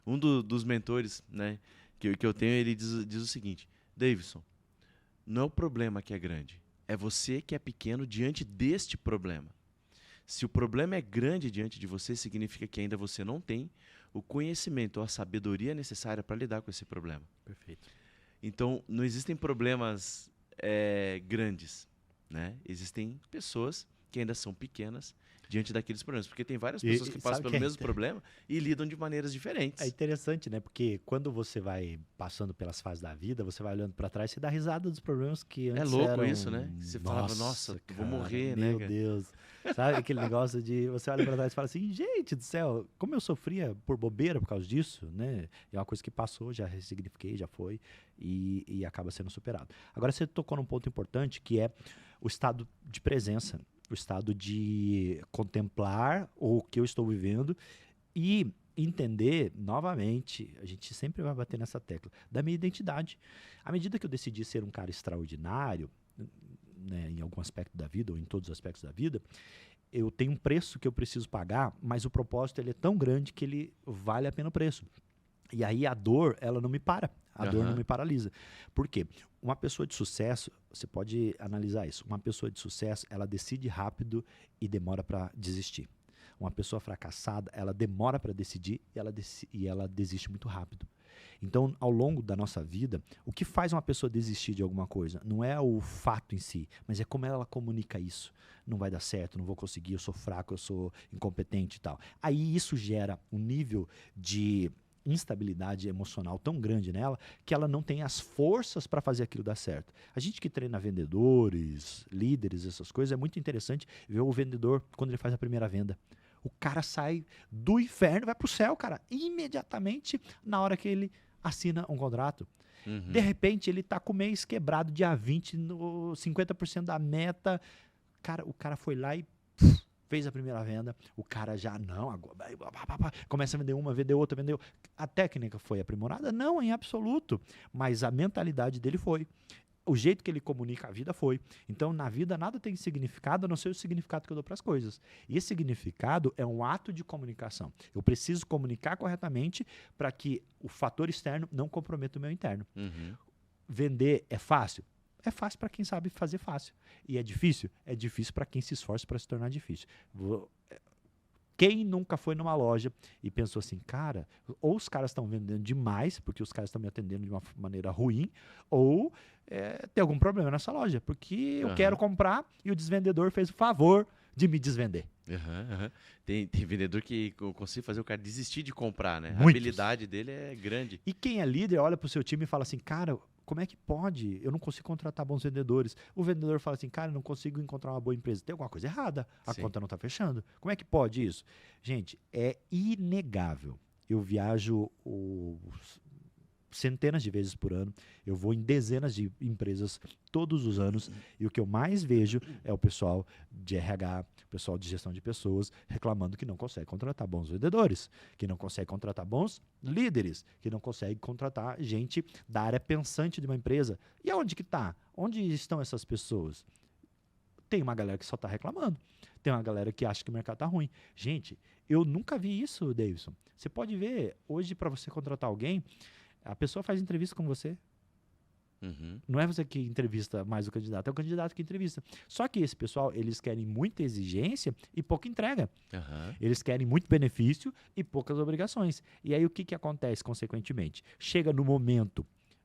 Um dos mentores, né, que eu tenho, ele diz o seguinte: Davidson, não é o problema que é grande, é você que é pequeno diante deste problema. Se o problema é grande diante de você, significa que ainda você não tem o conhecimento ou a sabedoria necessária para lidar com esse problema. Perfeito. Então, não existem problemas grandes, né? Existem pessoas que ainda são pequenas diante daqueles problemas. Porque tem várias pessoas que passam pelo mesmo problema e lidam de maneiras diferentes. É interessante, né? Porque quando você vai passando pelas fases da vida, você vai olhando pra trás e dá risada dos problemas que antes louco eram... isso, né? Você falava, nossa, cara, vou morrer, meu né? Cara? Deus. Sabe aquele negócio de você olha pra trás e fala assim, gente do céu, como eu sofria por bobeira por causa disso, né? É uma coisa que passou, já ressignifiquei, já foi e acaba sendo superado. Agora você tocou num ponto importante que é o estado de presença, o estado de contemplar o que eu estou vivendo e entender, novamente, a gente sempre vai bater nessa tecla, da minha identidade. À medida que eu decidi ser um cara extraordinário, né, em algum aspecto da vida, ou em todos os aspectos da vida, eu tenho um preço que eu preciso pagar, mas o propósito ele é tão grande que ele vale a pena o preço. E aí a dor, ela não me para. A dor não me paralisa. Por quê? Uma pessoa de sucesso, você pode analisar isso. Uma pessoa de sucesso, ela decide rápido e demora para desistir. Uma pessoa fracassada, ela demora para decidir e ela desiste muito rápido. Então, ao longo da nossa vida, o que faz uma pessoa desistir de alguma coisa não é o fato em si, mas é como ela comunica isso. Não vai dar certo, não vou conseguir, eu sou fraco, eu sou incompetente e tal. Aí isso gera um nível de instabilidade emocional tão grande nela que ela não tem as forças para fazer aquilo dar certo. A gente que treina vendedores, líderes, essas coisas, é muito interessante ver o vendedor quando ele faz a primeira venda. O cara sai do inferno e vai pro céu, cara, imediatamente na hora que ele assina um contrato. De repente, ele tá com o mês quebrado, dia 20, no 50% da meta. Cara, o cara foi lá e fez a primeira venda, o cara já, não, agora começa a vender uma, vender outra, vendeu. A técnica foi aprimorada? Não, em absoluto. Mas a mentalidade dele foi. O jeito que ele comunica a vida foi. Então, na vida, nada tem significado, a não ser o significado que eu dou para as coisas. E esse significado é um ato de comunicação. Eu preciso comunicar corretamente para que o fator externo não comprometa o meu interno. Vender é fácil? É fácil para quem sabe fazer fácil. E é difícil? É difícil para quem se esforça para se tornar difícil. Quem nunca foi numa loja e pensou assim, cara, ou os caras estão vendendo demais, porque os caras estão me atendendo de uma maneira ruim, ou tem algum problema nessa loja, porque eu quero comprar e o desvendedor fez o favor de me desvender. Tem vendedor que consegue fazer o cara desistir de comprar, né? Muitos. A habilidade dele é grande. E quem é líder olha para o seu time e fala assim, cara, como é que pode? Eu não consigo contratar bons vendedores. O vendedor fala assim, cara, eu não consigo encontrar uma boa empresa. Tem alguma coisa errada. A conta não está fechando. Como é que pode isso? Gente, é inegável. Eu viajo centenas de vezes por ano. Eu vou em dezenas de empresas todos os anos. E o que eu mais vejo é o pessoal de RH, o pessoal de gestão de pessoas reclamando que não consegue contratar bons vendedores, que não consegue contratar bons líderes, que não consegue contratar gente da área pensante de uma empresa. E aonde que está? Onde estão essas pessoas? Tem uma galera que só está reclamando. Tem uma galera que acha que o mercado está ruim. Gente, eu nunca vi isso, Davidson. Você pode ver, hoje para você contratar alguém, a pessoa faz entrevista com você. Não é você que entrevista mais o candidato, é o candidato que entrevista. Só que esse pessoal, eles querem muita exigência e pouca entrega. Eles querem muito benefício e poucas obrigações. E aí o que acontece, consequentemente? Chega no momento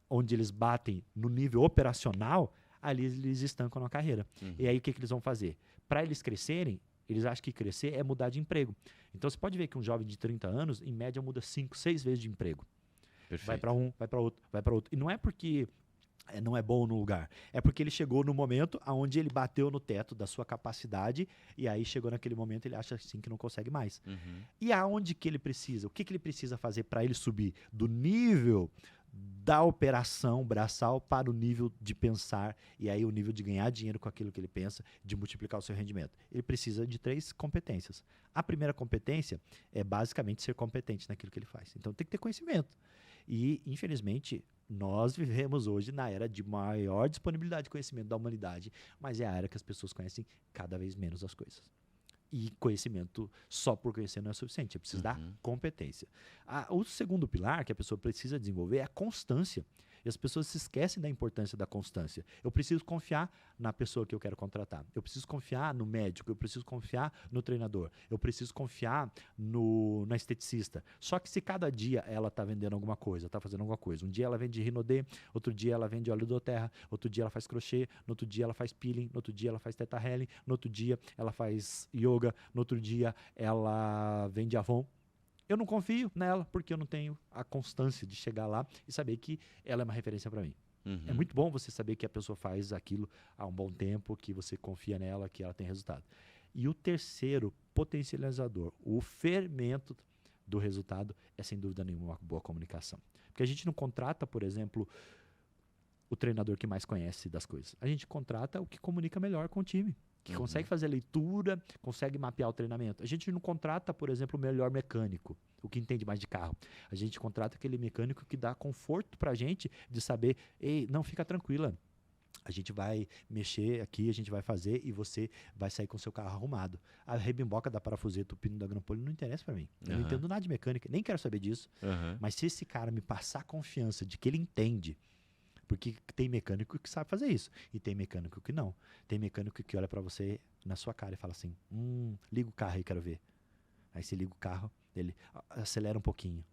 onde eles batem no nível operacional, ali eles estancam na carreira. E aí o que eles vão fazer? Para eles crescerem, eles acham que crescer é mudar de emprego. Então você pode ver que um jovem de 30 anos, em média, muda 5, 6 vezes de emprego. Perfeito. Vai para um, vai para outro, vai para outro. E não é porque não é bom no lugar. É porque ele chegou no momento onde ele bateu no teto da sua capacidade e aí chegou naquele momento ele acha assim que não consegue mais. E aonde que ele precisa? O que ele precisa fazer para ele subir do nível da operação braçal para o nível de pensar e aí o nível de ganhar dinheiro com aquilo que ele pensa, de multiplicar o seu rendimento. Ele precisa de 3 competências. A primeira competência é basicamente ser competente naquilo que ele faz. Então tem que ter conhecimento. E, infelizmente, nós vivemos hoje na era de maior disponibilidade de conhecimento da humanidade, mas é a era que as pessoas conhecem cada vez menos as coisas. E conhecimento só por conhecer não é suficiente, é preciso dar competência. O segundo pilar que a pessoa precisa desenvolver é a constância. E as pessoas se esquecem da importância da constância. Eu preciso confiar na pessoa que eu quero contratar. Eu preciso confiar no médico. Eu preciso confiar no treinador. Eu preciso confiar na esteticista. Só que se cada dia ela está vendendo alguma coisa, está fazendo alguma coisa. Um dia ela vende Rinodê, outro dia ela vende óleo do terra, outro dia ela faz crochê, no outro dia ela faz peeling, no outro dia ela faz teta healing, no outro dia ela faz yoga, no outro dia ela vende Avon. Eu não confio nela porque eu não tenho a constância de chegar lá e saber que ela é uma referência para mim. É muito bom você saber que a pessoa faz aquilo há um bom tempo, que você confia nela, que ela tem resultado. E o terceiro potencializador, o fermento do resultado, é sem dúvida nenhuma uma boa comunicação. Porque a gente não contrata, por exemplo, o treinador que mais conhece das coisas. A gente contrata o que comunica melhor com o time, que consegue fazer a leitura, consegue mapear o treinamento. A gente não contrata, por exemplo, o melhor mecânico, o que entende mais de carro. A gente contrata aquele mecânico que dá conforto pra gente de saber, ei, não, fica tranquila. A gente vai mexer aqui, a gente vai fazer e você vai sair com o seu carro arrumado. A rebimboca da parafuseta, o pino da grampolho não interessa pra mim. Eu não entendo nada de mecânica, nem quero saber disso. Mas se esse cara me passar a confiança de que ele entende, porque tem mecânico que sabe fazer isso e tem mecânico que não. Tem mecânico que olha pra você na sua cara e fala assim, liga o carro aí, quero ver. Aí você liga o carro, ele acelera um pouquinho.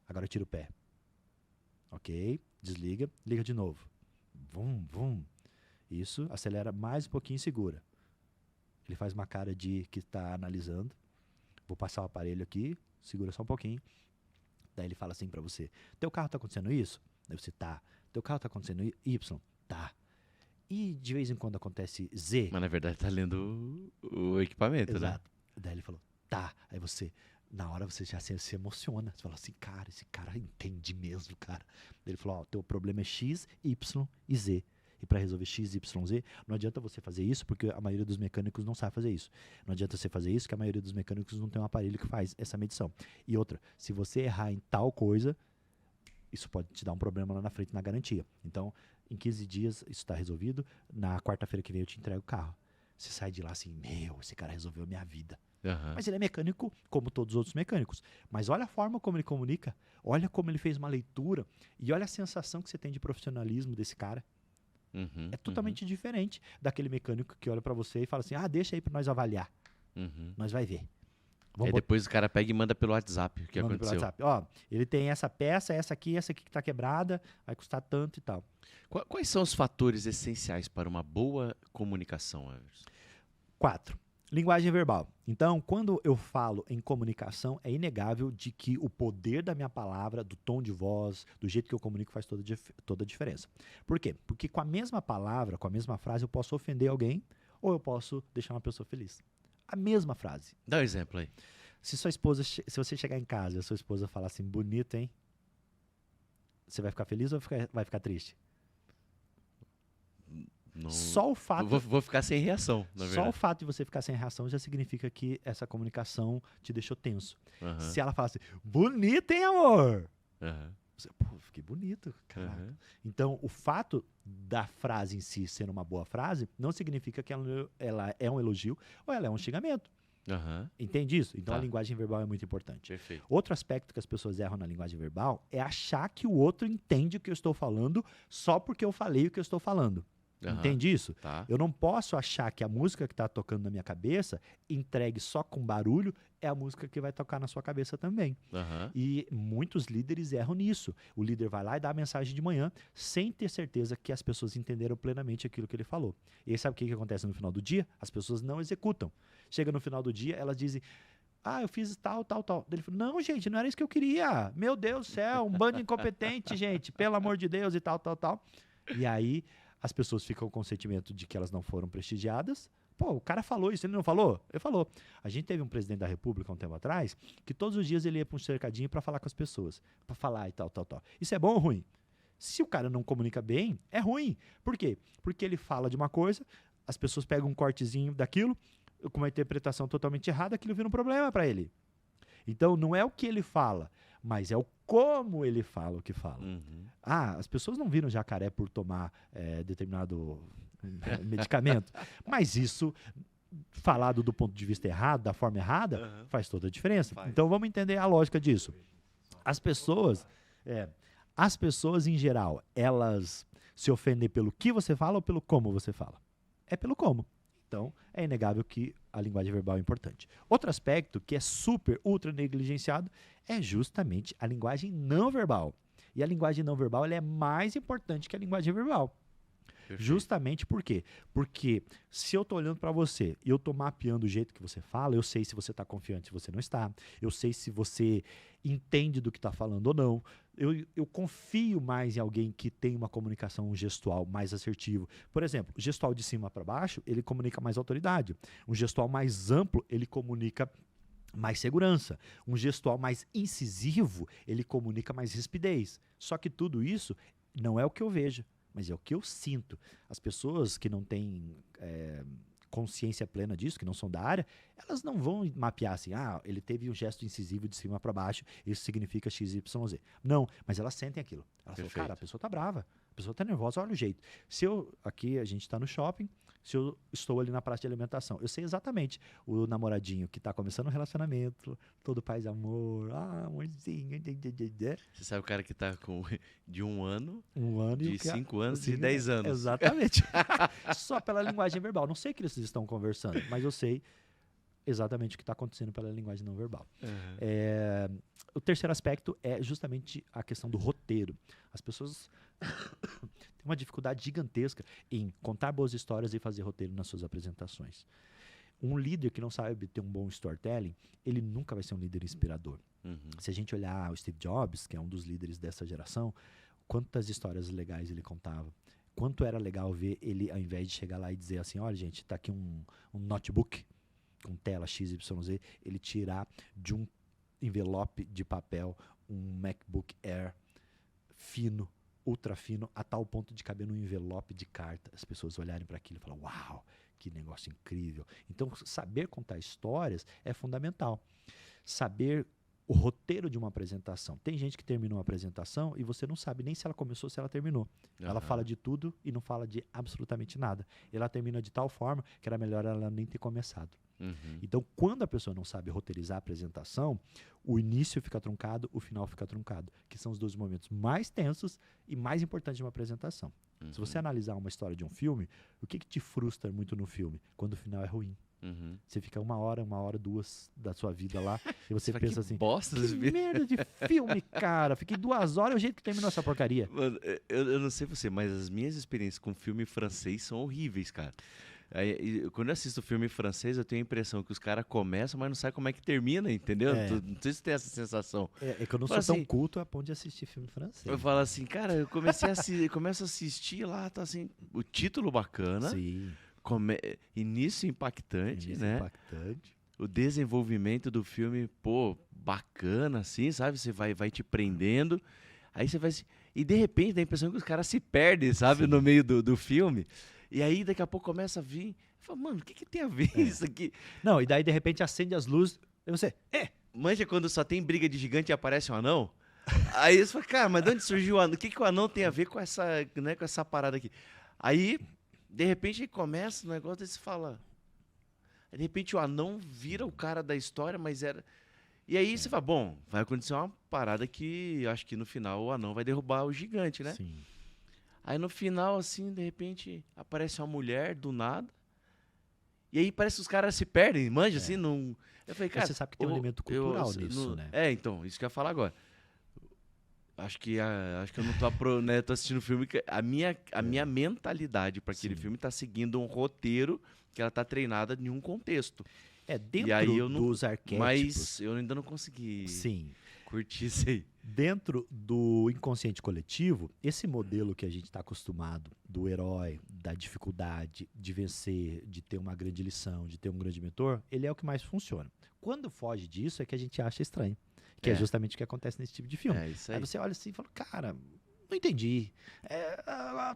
Agora tira o pé. Ok, desliga, liga de novo. Isso, acelera mais um pouquinho e segura. Ele faz uma cara de que está analisando. Vou passar o aparelho aqui, segura só um pouquinho. Daí ele fala assim pra você, teu carro tá acontecendo isso? Daí você, tá. Teu carro tá acontecendo Y? Tá. E de vez em quando acontece Z? Mas na verdade tá lendo o equipamento, Exato. Daí ele falou, tá. Aí você, na hora você já se emociona. Você fala assim, cara, esse cara entende mesmo, cara. Daí ele falou, teu problema é X, Y e Z. E para resolver X, Y, Z, não adianta você fazer isso, porque a maioria dos mecânicos não sabe fazer isso. Não adianta você fazer isso, porque a maioria dos mecânicos não tem um aparelho que faz essa medição. E outra, se você errar em tal coisa, isso pode te dar um problema lá na frente na garantia. Então, em 15 dias, isso está resolvido. Na quarta-feira que vem eu te entrego o carro. Você sai de lá assim, esse cara resolveu a minha vida. Mas ele é mecânico como todos os outros mecânicos. Mas olha a forma como ele comunica, olha como ele fez uma leitura e olha a sensação que você tem de profissionalismo desse cara. É totalmente diferente daquele mecânico que olha pra você e fala assim, deixa aí pra nós avaliar. Nós vai ver. Aí depois o cara pega e manda pelo WhatsApp o que manda aconteceu. Pelo WhatsApp. Ele tem essa peça, essa aqui que tá quebrada, vai custar tanto e tal. Quais são os fatores essenciais para uma boa comunicação, Everson? 4. Linguagem verbal. Então, quando eu falo em comunicação, é inegável de que o poder da minha palavra, do tom de voz, do jeito que eu comunico faz toda a diferença. Por quê? Porque com a mesma palavra, com a mesma frase, eu posso ofender alguém ou eu posso deixar uma pessoa feliz. A mesma frase. Dá um exemplo aí. Se você chegar em casa e a sua esposa falar assim, bonito, hein? Você vai ficar feliz ou vai ficar triste? Não... Só o fato... Vou ficar sem reação, na verdade. Só o fato de você ficar sem reação já significa que essa comunicação te deixou tenso. Se ela fala assim, bonito, hein, amor? Você, fiquei bonito, caraca. Então, o fato da frase em si ser uma boa frase não significa que ela é um elogio ou ela é um xingamento. Entende isso? Então, a linguagem verbal é muito importante. Perfeito. Outro aspecto que as pessoas erram na linguagem verbal é achar que o outro entende o que eu estou falando só porque eu falei o que eu estou falando. Entende isso? Eu não posso achar que a música que está tocando na minha cabeça, entregue só com barulho, é a música que vai tocar na sua cabeça também. E muitos líderes erram nisso. O líder vai lá e dá a mensagem de manhã sem ter certeza que as pessoas entenderam plenamente aquilo que ele falou. E aí sabe o que acontece no final do dia? As pessoas não executam. Chega no final do dia, elas dizem... eu fiz tal. Ele falou, não, gente, não era isso que eu queria. Meu Deus do céu, um bando incompetente, gente. Pelo amor de Deus e tal. E aí... as pessoas ficam com o sentimento de que elas não foram prestigiadas, Pô, o cara falou isso, ele não falou? Ele falou. A gente teve um presidente da República há um tempo atrás que todos os dias ele ia para um cercadinho para falar com as pessoas. Para falar e tal. Isso é bom ou ruim? Se o cara não comunica bem, é ruim. Por quê? Porque ele fala de uma coisa, as pessoas pegam um cortezinho daquilo, com uma interpretação totalmente errada, aquilo vira um problema para ele. Então, não é o que ele fala, mas é o como ele fala o que fala. As pessoas não viram jacaré por tomar determinado medicamento, mas isso, falado do ponto de vista errado, da forma errada, faz toda a diferença. Então, vamos entender a lógica disso. As pessoas, em geral, elas se ofendem pelo que você fala ou pelo como você fala? É pelo como. Então, é inegável que a linguagem verbal é importante. Outro aspecto que é super, ultra negligenciado é justamente a linguagem não verbal. E a linguagem não verbal ela é mais importante que a linguagem verbal. Perfeito. Justamente por quê? Porque se eu estou olhando para você e eu estou mapeando o jeito que você fala, eu sei se você está confiante, se você não está. Eu sei se você entende do que está falando ou não. Eu confio mais em alguém que tem uma comunicação gestual mais assertivo. Por exemplo, o gestual de cima para baixo, ele comunica mais autoridade. Um gestual mais amplo, ele comunica mais segurança. Um gestual mais incisivo, ele comunica mais rispidez. Só que tudo isso não é o que eu vejo, mas é o que eu sinto. As pessoas que não têm consciência plena disso, que não são da área, elas não vão mapear assim, ele teve um gesto incisivo de cima para baixo, isso significa XYZ. Não, mas elas sentem aquilo. Elas falam, cara, a pessoa tá brava, a pessoa tá nervosa, olha o jeito. Aqui a gente está no shopping, se eu estou ali na praça de alimentação, eu sei exatamente o namoradinho que está começando um relacionamento, todo paz e amor, amorzinho. Você sabe o cara que está com de 1 ano, de 5 anos, de 10 anos. Exatamente. Só pela linguagem verbal. Não sei o que eles estão conversando, mas eu sei exatamente o que está acontecendo pela linguagem não verbal. O terceiro aspecto é justamente a questão do roteiro. As pessoas têm uma dificuldade gigantesca em contar boas histórias e fazer roteiro nas suas apresentações. Um líder que não sabe ter um bom storytelling, ele nunca vai ser um líder inspirador. Se a gente olhar o Steve Jobs, que é um dos líderes dessa geração, quantas histórias legais ele contava. Quanto era legal ver ele, ao invés de chegar lá e dizer assim, olha gente, tá aqui um notebook com tela XYZ, ele tirar de um envelope de papel um MacBook Air fino, ultra fino, a tal ponto de caber num envelope de carta. As pessoas olharem para aquilo e falam, uau, que negócio incrível. Então, saber contar histórias é fundamental. Saber o roteiro de uma apresentação. Tem gente que termina uma apresentação e você não sabe nem se ela começou ou se ela terminou. Ela fala de tudo e não fala de absolutamente nada. Ela termina de tal forma que era melhor ela nem ter começado. Então, quando a pessoa não sabe roteirizar a apresentação, o início fica truncado, o final fica truncado, que são os dois momentos mais tensos e mais importantes de uma apresentação. Se você analisar uma história de um filme, o que te frustra muito no filme? Quando o final é ruim. Você fica 1 hora, 2 da sua vida lá e você pensa assim, que merda de filme, cara. Fiquei 2 horas e o jeito que terminou essa porcaria. Mano, eu não sei você, mas as minhas experiências com filme francês são horríveis, cara. Quando eu assisto filme francês, eu tenho a impressão que os caras começam, mas não sabem como é que termina, entendeu? Não sei se tem essa sensação. É que eu não sou tão culto a ponto de assistir filme francês. Eu falo assim, cara, eu começo a assistir lá, tá assim, o título bacana. Sim. Início impactante, né? O desenvolvimento do filme, pô, bacana, assim, sabe? Você vai te prendendo. Aí você vai... E de repente dá a impressão que os caras se perdem, sabe? No meio do filme. E aí daqui a pouco começa a vir. Fala, mano, o que tem a ver isso aqui? Não, e daí de repente acende as luzes. E você, manja quando só tem briga de gigante e aparece um anão? Aí você fala, cara, mas de onde surgiu o anão? O que o anão tem a ver com essa, né, com essa parada aqui? Aí, de repente, começa o negócio e você fala... Aí, de repente, o anão vira o cara da história, mas era... E aí você fala, bom, vai acontecer uma parada que acho que no final o anão vai derrubar o gigante, né? Sim. Aí no final, assim, de repente, aparece uma mulher do nada. E aí parece que os caras se perdem, manja, assim, não... Eu falei, cara... Você sabe que tem um elemento cultural nisso, né? Então, isso que eu ia falar agora. Acho que eu não tô, né, tô assistindo o filme, que a minha mentalidade para aquele filme tá seguindo um roteiro que ela tá treinada em um contexto. Dentro dos arquétipos. Mas eu ainda não consegui curtir isso aí. Dentro do inconsciente coletivo, esse modelo que a gente está acostumado, do herói, da dificuldade, de vencer, de ter uma grande lição, de ter um grande mentor, ele é o que mais funciona. Quando foge disso é que a gente acha estranho, que é justamente o que acontece nesse tipo de filme. É isso Aí aí. você olha assim e fala, cara, não entendi,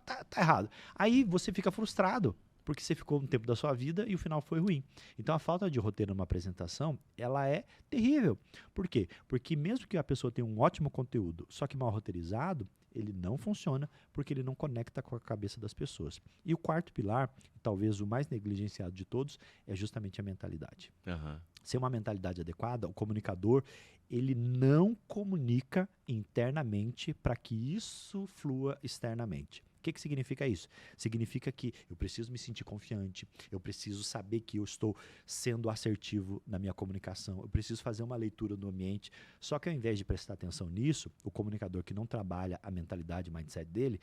tá errado. Aí você fica frustrado, porque você ficou um tempo da sua vida e o final foi ruim. Então a falta de roteiro numa apresentação, ela é terrível. Por quê? Porque mesmo que a pessoa tenha um ótimo conteúdo, só que mal roteirizado, ele não funciona porque ele não conecta com a cabeça das pessoas. E o quarto pilar, talvez o mais negligenciado de todos, é justamente a mentalidade. Aham. Sem uma mentalidade adequada, o comunicador, ele não comunica internamente para que isso flua externamente. O que significa isso? Significa que eu preciso me sentir confiante, eu preciso saber que eu estou sendo assertivo na minha comunicação, eu preciso fazer uma leitura do ambiente. Só que ao invés de prestar atenção nisso, o comunicador que não trabalha a mentalidade, o mindset dele,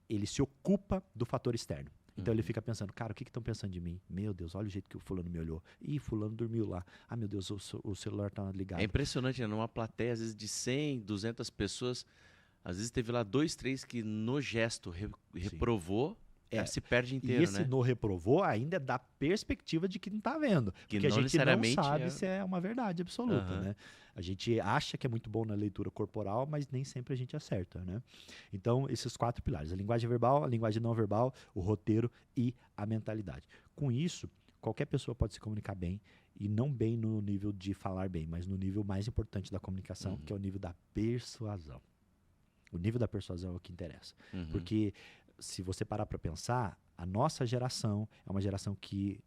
ele se ocupa do fator externo. Então ele fica pensando, cara, o que estão pensando de mim? Meu Deus, olha o jeito que o fulano me olhou. Ih, fulano dormiu lá. Ah, meu Deus, o celular tá ligado. É impressionante, né? Numa plateia, às vezes, de 100, 200 pessoas, às vezes teve lá 2, 3 que no gesto reprovou, se perde inteiro, e esse né? no reprovou ainda é da perspectiva de que não está vendo. Que porque a não gente não necessariamente sabe se é uma verdade absoluta, né? A gente acha que é muito bom na leitura corporal, mas nem sempre a gente acerta, né? Então, esses 4 pilares: a linguagem verbal, a linguagem não verbal, o roteiro e a mentalidade. Com isso, qualquer pessoa pode se comunicar bem, e não bem no nível de falar bem, mas no nível mais importante da comunicação, que é o nível da persuasão. O nível da persuasão é o que interessa. Porque se você parar para pensar, a nossa geração é uma geração que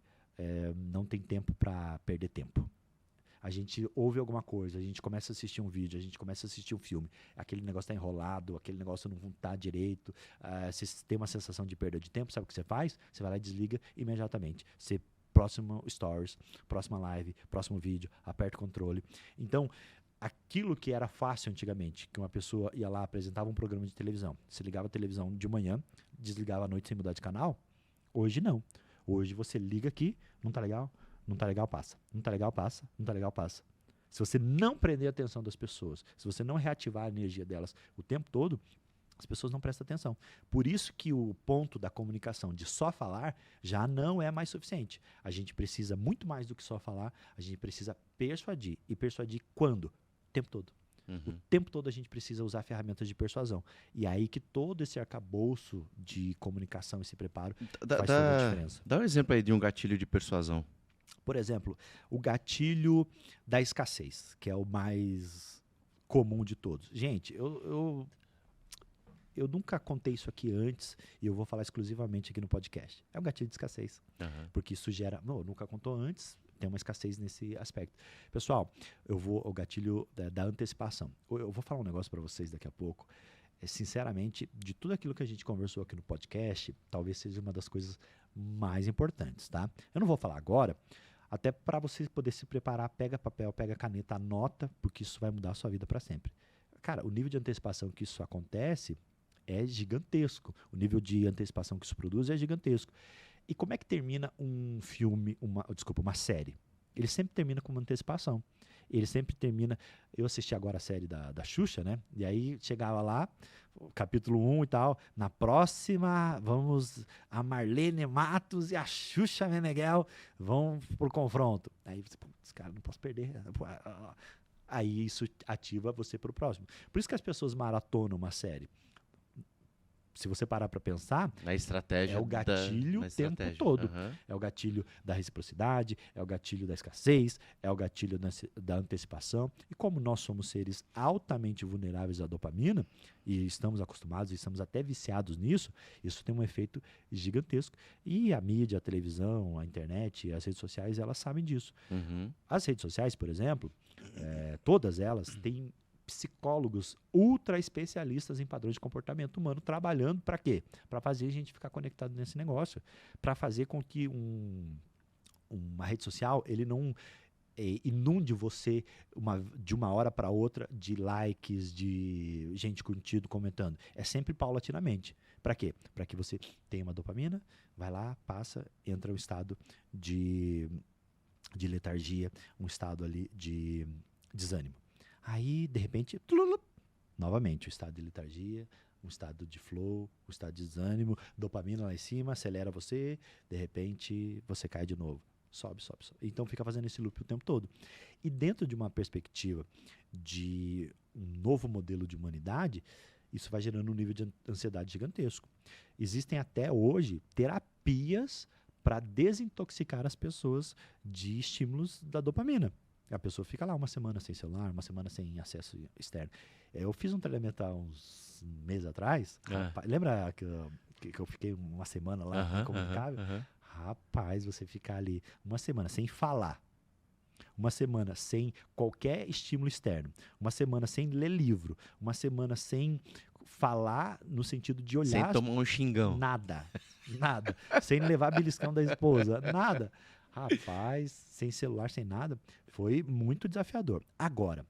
não tem tempo para perder tempo. A gente ouve alguma coisa, a gente começa a assistir um vídeo, a gente começa a assistir um filme, aquele negócio está enrolado, aquele negócio não está direito, você tem uma sensação de perda de tempo, sabe o que você faz? Você vai lá e desliga imediatamente. Você, próximo stories, próxima live, próximo vídeo, aperta o controle. Então, aquilo que era fácil antigamente, que uma pessoa ia lá, apresentava um programa de televisão, se ligava a televisão de manhã, desligava à noite sem mudar de canal, hoje não. Hoje você liga aqui, não tá legal, não tá legal, passa. Não tá legal, passa. Não tá legal, passa. Se você não prender a atenção das pessoas, se você não reativar a energia delas o tempo todo, as pessoas não prestam atenção. Por isso que o ponto da comunicação de só falar já não é mais suficiente. A gente precisa muito mais do que só falar, a gente precisa persuadir. E persuadir quando? O tempo todo. O tempo todo a gente precisa usar ferramentas de persuasão. E é aí que todo esse arcabouço de comunicação, esse preparo, faz toda a diferença. Dá um exemplo aí de um gatilho de persuasão. Por exemplo, o gatilho da escassez, que é o mais comum de todos. Gente, eu nunca contei isso aqui antes e eu vou falar exclusivamente aqui no podcast. É um gatilho de escassez, porque isso gera... Não, nunca contou antes, tem uma escassez nesse aspecto. Pessoal, o gatilho da antecipação. Eu vou falar um negócio para vocês daqui a pouco. Sinceramente, de tudo aquilo que a gente conversou aqui no podcast, talvez seja uma das coisas mais importantes, tá? Eu não vou falar agora, até para você poder se preparar, pega papel, pega caneta, anota, porque isso vai mudar a sua vida para sempre. Cara, o nível de antecipação que isso acontece é gigantesco. O nível de antecipação que isso produz é gigantesco. E como é que termina um filme, uma série? Ele sempre termina com uma antecipação. Ele sempre termina... Eu assisti agora a série da Xuxa, né? E aí chegava lá, capítulo 1 e tal. Na próxima, a Marlene Matos e a Xuxa Meneghel vão pro confronto. Aí você, putz, cara, não posso perder. Aí isso ativa você pro próximo. Por isso que as pessoas maratonam uma série. Se você parar para pensar, na estratégia é o gatilho o tempo todo. É o gatilho da reciprocidade, é o gatilho da escassez, é o gatilho da antecipação. E como nós somos seres altamente vulneráveis à dopamina, e estamos acostumados, e estamos até viciados nisso, isso tem um efeito gigantesco. E a mídia, a televisão, a internet, as redes sociais, elas sabem disso. As redes sociais, por exemplo, todas elas têm psicólogos ultra especialistas em padrões de comportamento humano trabalhando para quê? Para fazer a gente ficar conectado nesse negócio, para fazer com que uma rede social ele não inunde você de uma hora para outra de likes, de gente curtindo, comentando. É sempre paulatinamente. Para quê? Para que você tenha uma dopamina, vai lá, passa, entra um estado de letargia, um estado ali de desânimo. Aí, de repente, Novamente, o estado de letargia, um estado de flow, um estado de desânimo, dopamina lá em cima, acelera você, de repente você cai de novo. Sobe, sobe, sobe. Então fica fazendo esse loop o tempo todo. E dentro de uma perspectiva de um novo modelo de humanidade, isso vai gerando um nível de ansiedade gigantesco. Existem até hoje terapias para desintoxicar as pessoas de estímulos da dopamina. A pessoa fica lá uma semana sem celular, uma semana sem acesso externo. Eu fiz um treinamento há uns meses atrás. Rapaz, lembra que eu fiquei uma semana lá incomunicável? Rapaz, você ficar ali uma semana sem falar, uma semana sem qualquer estímulo externo, uma semana sem ler livro, uma semana sem falar no sentido de olhar. Sem tomar um xingão. Nada, nada. Sem levar beliscão da esposa, nada. Rapaz, sem celular, sem nada, foi muito desafiador. Agora,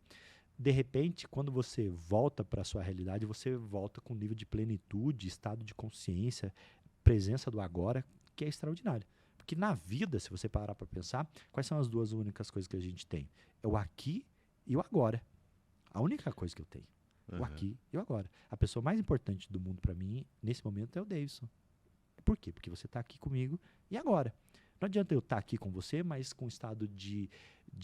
de repente, quando você volta para a sua realidade, você volta com um nível de plenitude, estado de consciência, presença do agora, que é extraordinário. Porque na vida, se você parar para pensar, quais são as duas únicas coisas que a gente tem? É o aqui e o agora. A única coisa que eu tenho. O aqui e o agora. A pessoa mais importante do mundo para mim, nesse momento, é o Davidson. Por quê? Porque você está aqui comigo e agora. Não adianta eu estar aqui com você, mas com estado de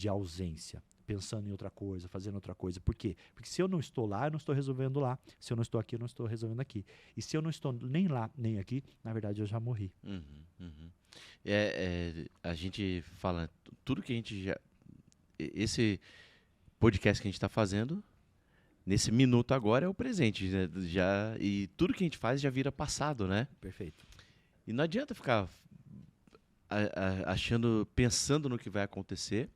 ausência, pensando em outra coisa, fazendo outra coisa. Por quê? Porque se eu não estou lá, eu não estou resolvendo lá. Se eu não estou aqui, eu não estou resolvendo aqui. E se eu não estou nem lá, nem aqui, na verdade eu já morri. A gente fala, tudo que a gente já... Esse podcast que a gente está fazendo, nesse minuto agora, é o presente. Né? E tudo que a gente faz já vira passado, né? Perfeito. E não adianta ficar pensando no que vai acontecer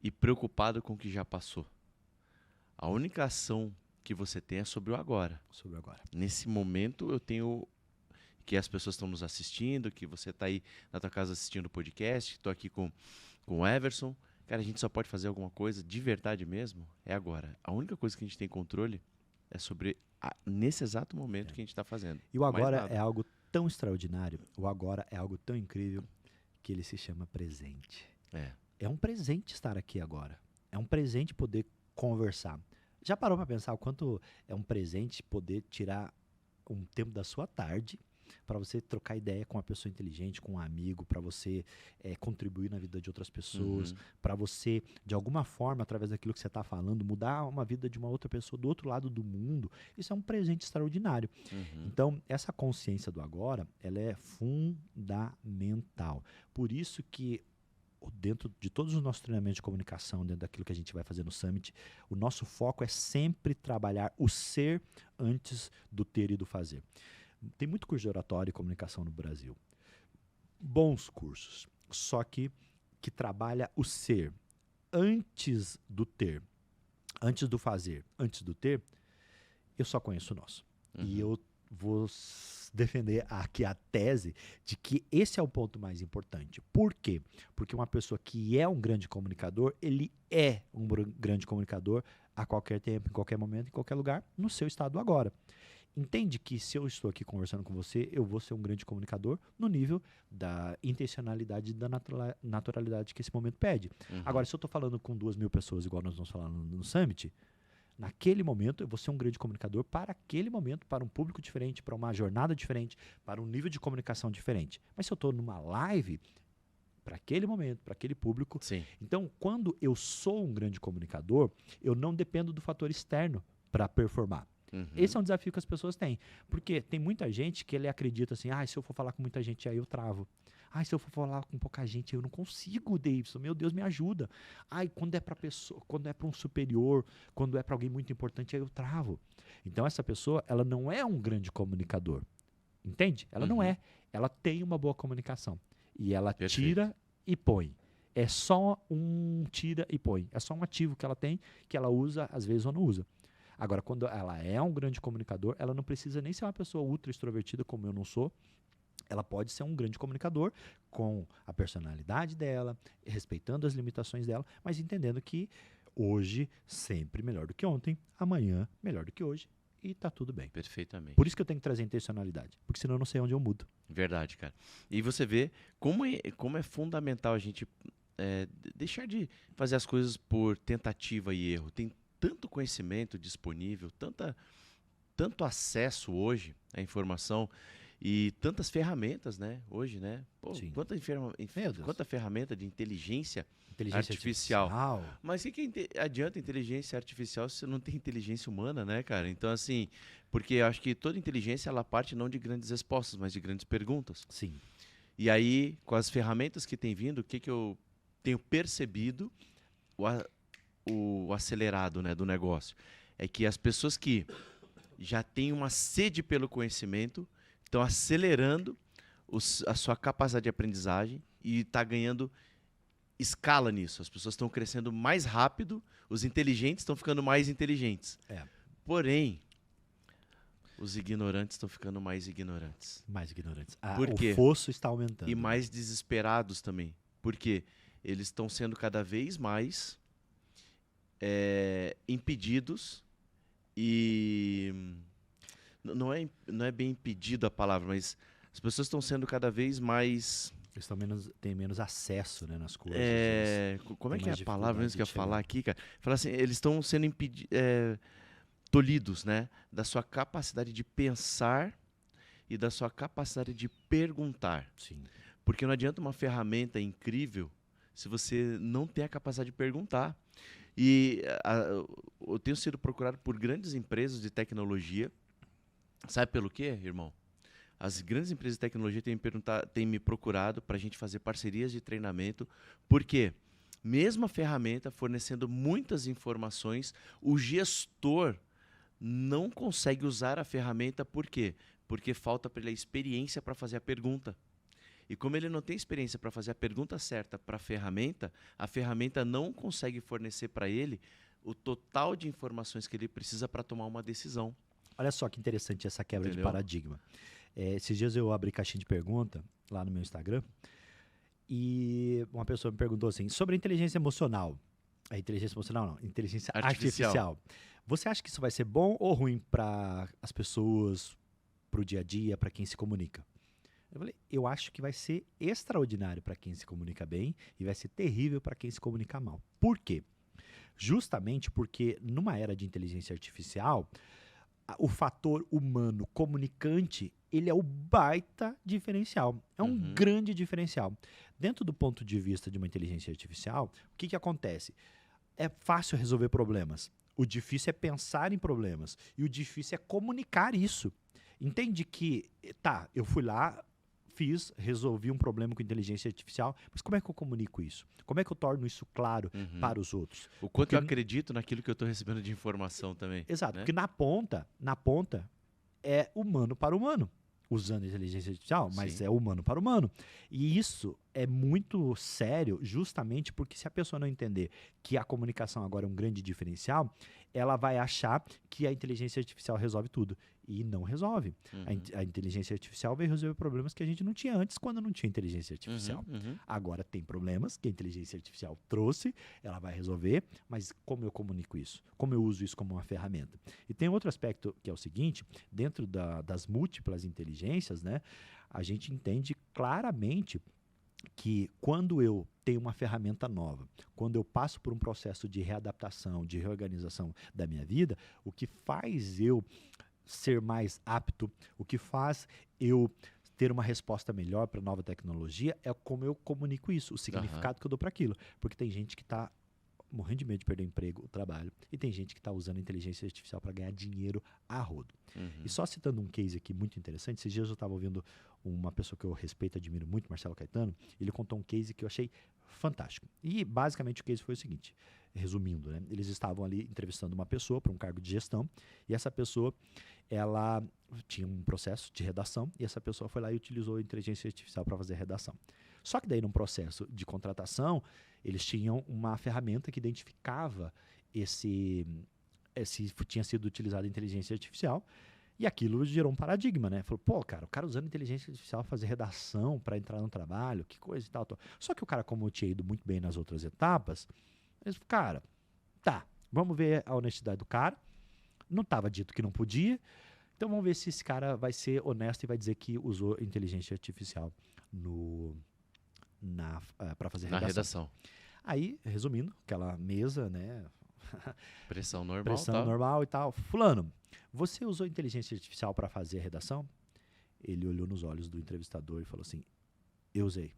e preocupado com o que já passou. A única ação que você tem é sobre o agora. Sobre o agora. Nesse momento eu tenho que as pessoas estão nos assistindo, que você está aí na tua casa assistindo o podcast, estou aqui com o Everson. Cara, a gente só pode fazer alguma coisa de verdade mesmo, é agora. A única coisa que a gente tem controle é sobre nesse exato momento que a gente está fazendo. E o agora é algo tão extraordinário, o agora é algo tão incrível que ele se chama presente. É um presente estar aqui agora. É um presente poder conversar. Já parou para pensar o quanto é um presente poder tirar um tempo da sua tarde para você trocar ideia com uma pessoa inteligente, com um amigo, para você contribuir na vida de outras pessoas, para você, de alguma forma, através daquilo que você está falando, mudar uma vida de uma outra pessoa do outro lado do mundo. Isso é um presente extraordinário. Então, essa consciência do agora, ela é fundamental. Por isso que dentro de todos os nossos treinamentos de comunicação, dentro daquilo que a gente vai fazer no Summit, o nosso foco é sempre trabalhar o ser antes do ter e do fazer. Tem muito curso de oratória e comunicação no Brasil. Bons cursos, só que trabalha o ser antes do ter, antes do fazer, antes do ter. Eu só conheço o nosso. E eu vou defender aqui a tese de que esse é o ponto mais importante. Por quê? Porque uma pessoa que é um grande comunicador, ele é um grande comunicador a qualquer tempo, em qualquer momento, em qualquer lugar, no seu estado agora. Entende que se eu estou aqui conversando com você, eu vou ser um grande comunicador no nível da intencionalidade e da naturalidade que esse momento pede. Agora, se eu estou falando com 2.000 pessoas, igual nós vamos falar no Summit, naquele momento eu vou ser um grande comunicador para aquele momento, para um público diferente, para uma jornada diferente, para um nível de comunicação diferente. Mas se eu estou numa live, para aquele momento, para aquele público. Sim. Então, quando eu sou um grande comunicador, eu não dependo do fator externo para performar. Esse é um desafio que as pessoas têm. Porque tem muita gente que ele acredita assim, se eu for falar com muita gente, aí eu travo. Se eu for falar com pouca gente, eu não consigo, Davidson. Meu Deus, me ajuda. Quando é para pessoa, quando é para um superior, quando é para alguém muito importante, aí eu travo. Então, essa pessoa, ela não é um grande comunicador. Entende? Ela não é. Ela tem uma boa comunicação. E ela tira e põe. É só um tira e põe. É só um ativo que ela tem, que ela usa, às vezes, ou não usa. Agora, quando ela é um grande comunicador, ela não precisa nem ser uma pessoa ultra extrovertida, como eu não sou. Ela pode ser um grande comunicador com a personalidade dela, respeitando as limitações dela, mas entendendo que hoje sempre melhor do que ontem, amanhã melhor do que hoje, e tá tudo bem. Perfeitamente. Por isso que eu tenho que trazer intencionalidade, porque senão eu não sei onde eu mudo. Verdade, cara. E você vê como é fundamental a gente deixar de fazer as coisas por tentativa e erro. Tem tanto conhecimento disponível, tanto acesso hoje à informação e tantas ferramentas, né? Hoje, né? Pô, Sim. quanta Deus. ferramenta de inteligência Inteligência artificial. artificial. Mas o que adianta inteligência artificial se você não tem inteligência humana, né, cara? Então, assim, porque eu acho que toda inteligência, ela parte não de grandes respostas, mas de grandes perguntas. Sim. E aí, com as ferramentas que tem vindo, o que eu tenho percebido, o acelerado, né, do negócio, é que as pessoas que já têm uma sede pelo conhecimento estão acelerando a sua capacidade de aprendizagem e está ganhando escala nisso. As pessoas estão crescendo mais rápido, os inteligentes estão ficando mais inteligentes. É. Porém, os ignorantes estão ficando mais ignorantes. Mais ignorantes. Por quê? O fosso está aumentando. E mais desesperados também. Porque eles estão sendo cada vez mais impedidos e... Não é bem impedido a palavra, mas as pessoas estão sendo cada vez mais... Eles têm menos acesso, né, nas coisas. Como é têm que é mais a palavra mesmo que eu ia dificuldade de falar aqui, cara? Falar assim, eles estão sendo tolhidos, né? Da sua capacidade de pensar e da sua capacidade de perguntar. Sim. Porque não adianta uma ferramenta incrível se você não tem a capacidade de perguntar. E eu tenho sido procurado por grandes empresas de tecnologia. Sabe pelo quê, irmão? As grandes empresas de tecnologia têm me procurado para a gente fazer parcerias de treinamento. Por quê? Mesmo a ferramenta fornecendo muitas informações, o gestor não consegue usar a ferramenta. Por quê? Porque falta para ele a experiência para fazer a pergunta. E como ele não tem experiência para fazer a pergunta certa para a ferramenta não consegue fornecer para ele o total de informações que ele precisa para tomar uma decisão. Olha só que interessante essa quebra Entendeu? de paradigma. Esses dias eu abri caixinha de pergunta lá no meu Instagram e uma pessoa me perguntou assim, sobre a inteligência emocional. A inteligência emocional não, inteligência artificial. Você acha que isso vai ser bom ou ruim para as pessoas, para o dia a dia, para quem se comunica? Eu falei, eu acho que vai ser extraordinário para quem se comunica bem e vai ser terrível para quem se comunica mal. Por quê? Justamente porque numa era de inteligência artificial, o fator humano comunicante, ele é o baita diferencial. É um grande diferencial. Dentro do ponto de vista de uma inteligência artificial, o que acontece? É fácil resolver problemas. O difícil é pensar em problemas. E o difícil é comunicar isso. Entende que, eu fui lá, resolvi um problema com inteligência artificial, mas como é que eu comunico isso? Como é que eu torno isso claro para os outros? O quanto eu acredito naquilo que eu estou recebendo de informação também. Exato, né? porque na ponta é humano para humano, usando inteligência artificial, mas Sim. é humano para humano. E isso é muito sério, justamente porque se a pessoa não entender que a comunicação agora é um grande diferencial, ela vai achar que a inteligência artificial resolve tudo. E não resolve. A inteligência artificial veio resolver problemas que a gente não tinha antes quando não tinha inteligência artificial. Agora tem problemas que a inteligência artificial trouxe, ela vai resolver, mas como eu comunico isso? Como eu uso isso como uma ferramenta? E tem outro aspecto que é o seguinte, dentro das múltiplas inteligências, né, a gente entende claramente que quando eu tenho uma ferramenta nova, quando eu passo por um processo de readaptação, de reorganização da minha vida, o que faz eu ser mais apto, o que faz eu ter uma resposta melhor para a nova tecnologia é como eu comunico isso, o significado que eu dou para aquilo. Porque tem gente que está morrendo de medo de perder o emprego, o trabalho, e tem gente que está usando a inteligência artificial para ganhar dinheiro a rodo. E só citando um case aqui muito interessante, esses dias eu estava ouvindo uma pessoa que eu respeito e admiro muito, Marcelo Caetano, ele contou um case que eu achei fantástico. E basicamente o case foi o seguinte, resumindo, né? Eles estavam ali entrevistando uma pessoa para um cargo de gestão, e essa pessoa, ela tinha um processo de redação, e essa pessoa foi lá e utilizou a inteligência artificial para fazer a redação. Só que daí, num processo de contratação, eles tinham uma ferramenta que identificava se tinha sido utilizada a inteligência artificial, e aquilo gerou um paradigma, né? Falou, pô, cara, o cara usando inteligência artificial para fazer redação, para entrar no trabalho, que coisa e tal, tal. Só que o cara, como tinha ido muito bem nas outras etapas, eles falaram, cara, vamos ver a honestidade do cara, não estava dito que não podia, então vamos ver se esse cara vai ser honesto e vai dizer que usou inteligência artificial para fazer Na redação. Aí, resumindo, aquela mesa, né, Pressão normal, pressão tá? normal e tal. Fulano, você usou inteligência artificial para fazer a redação? Ele olhou nos olhos do entrevistador e falou assim: eu usei.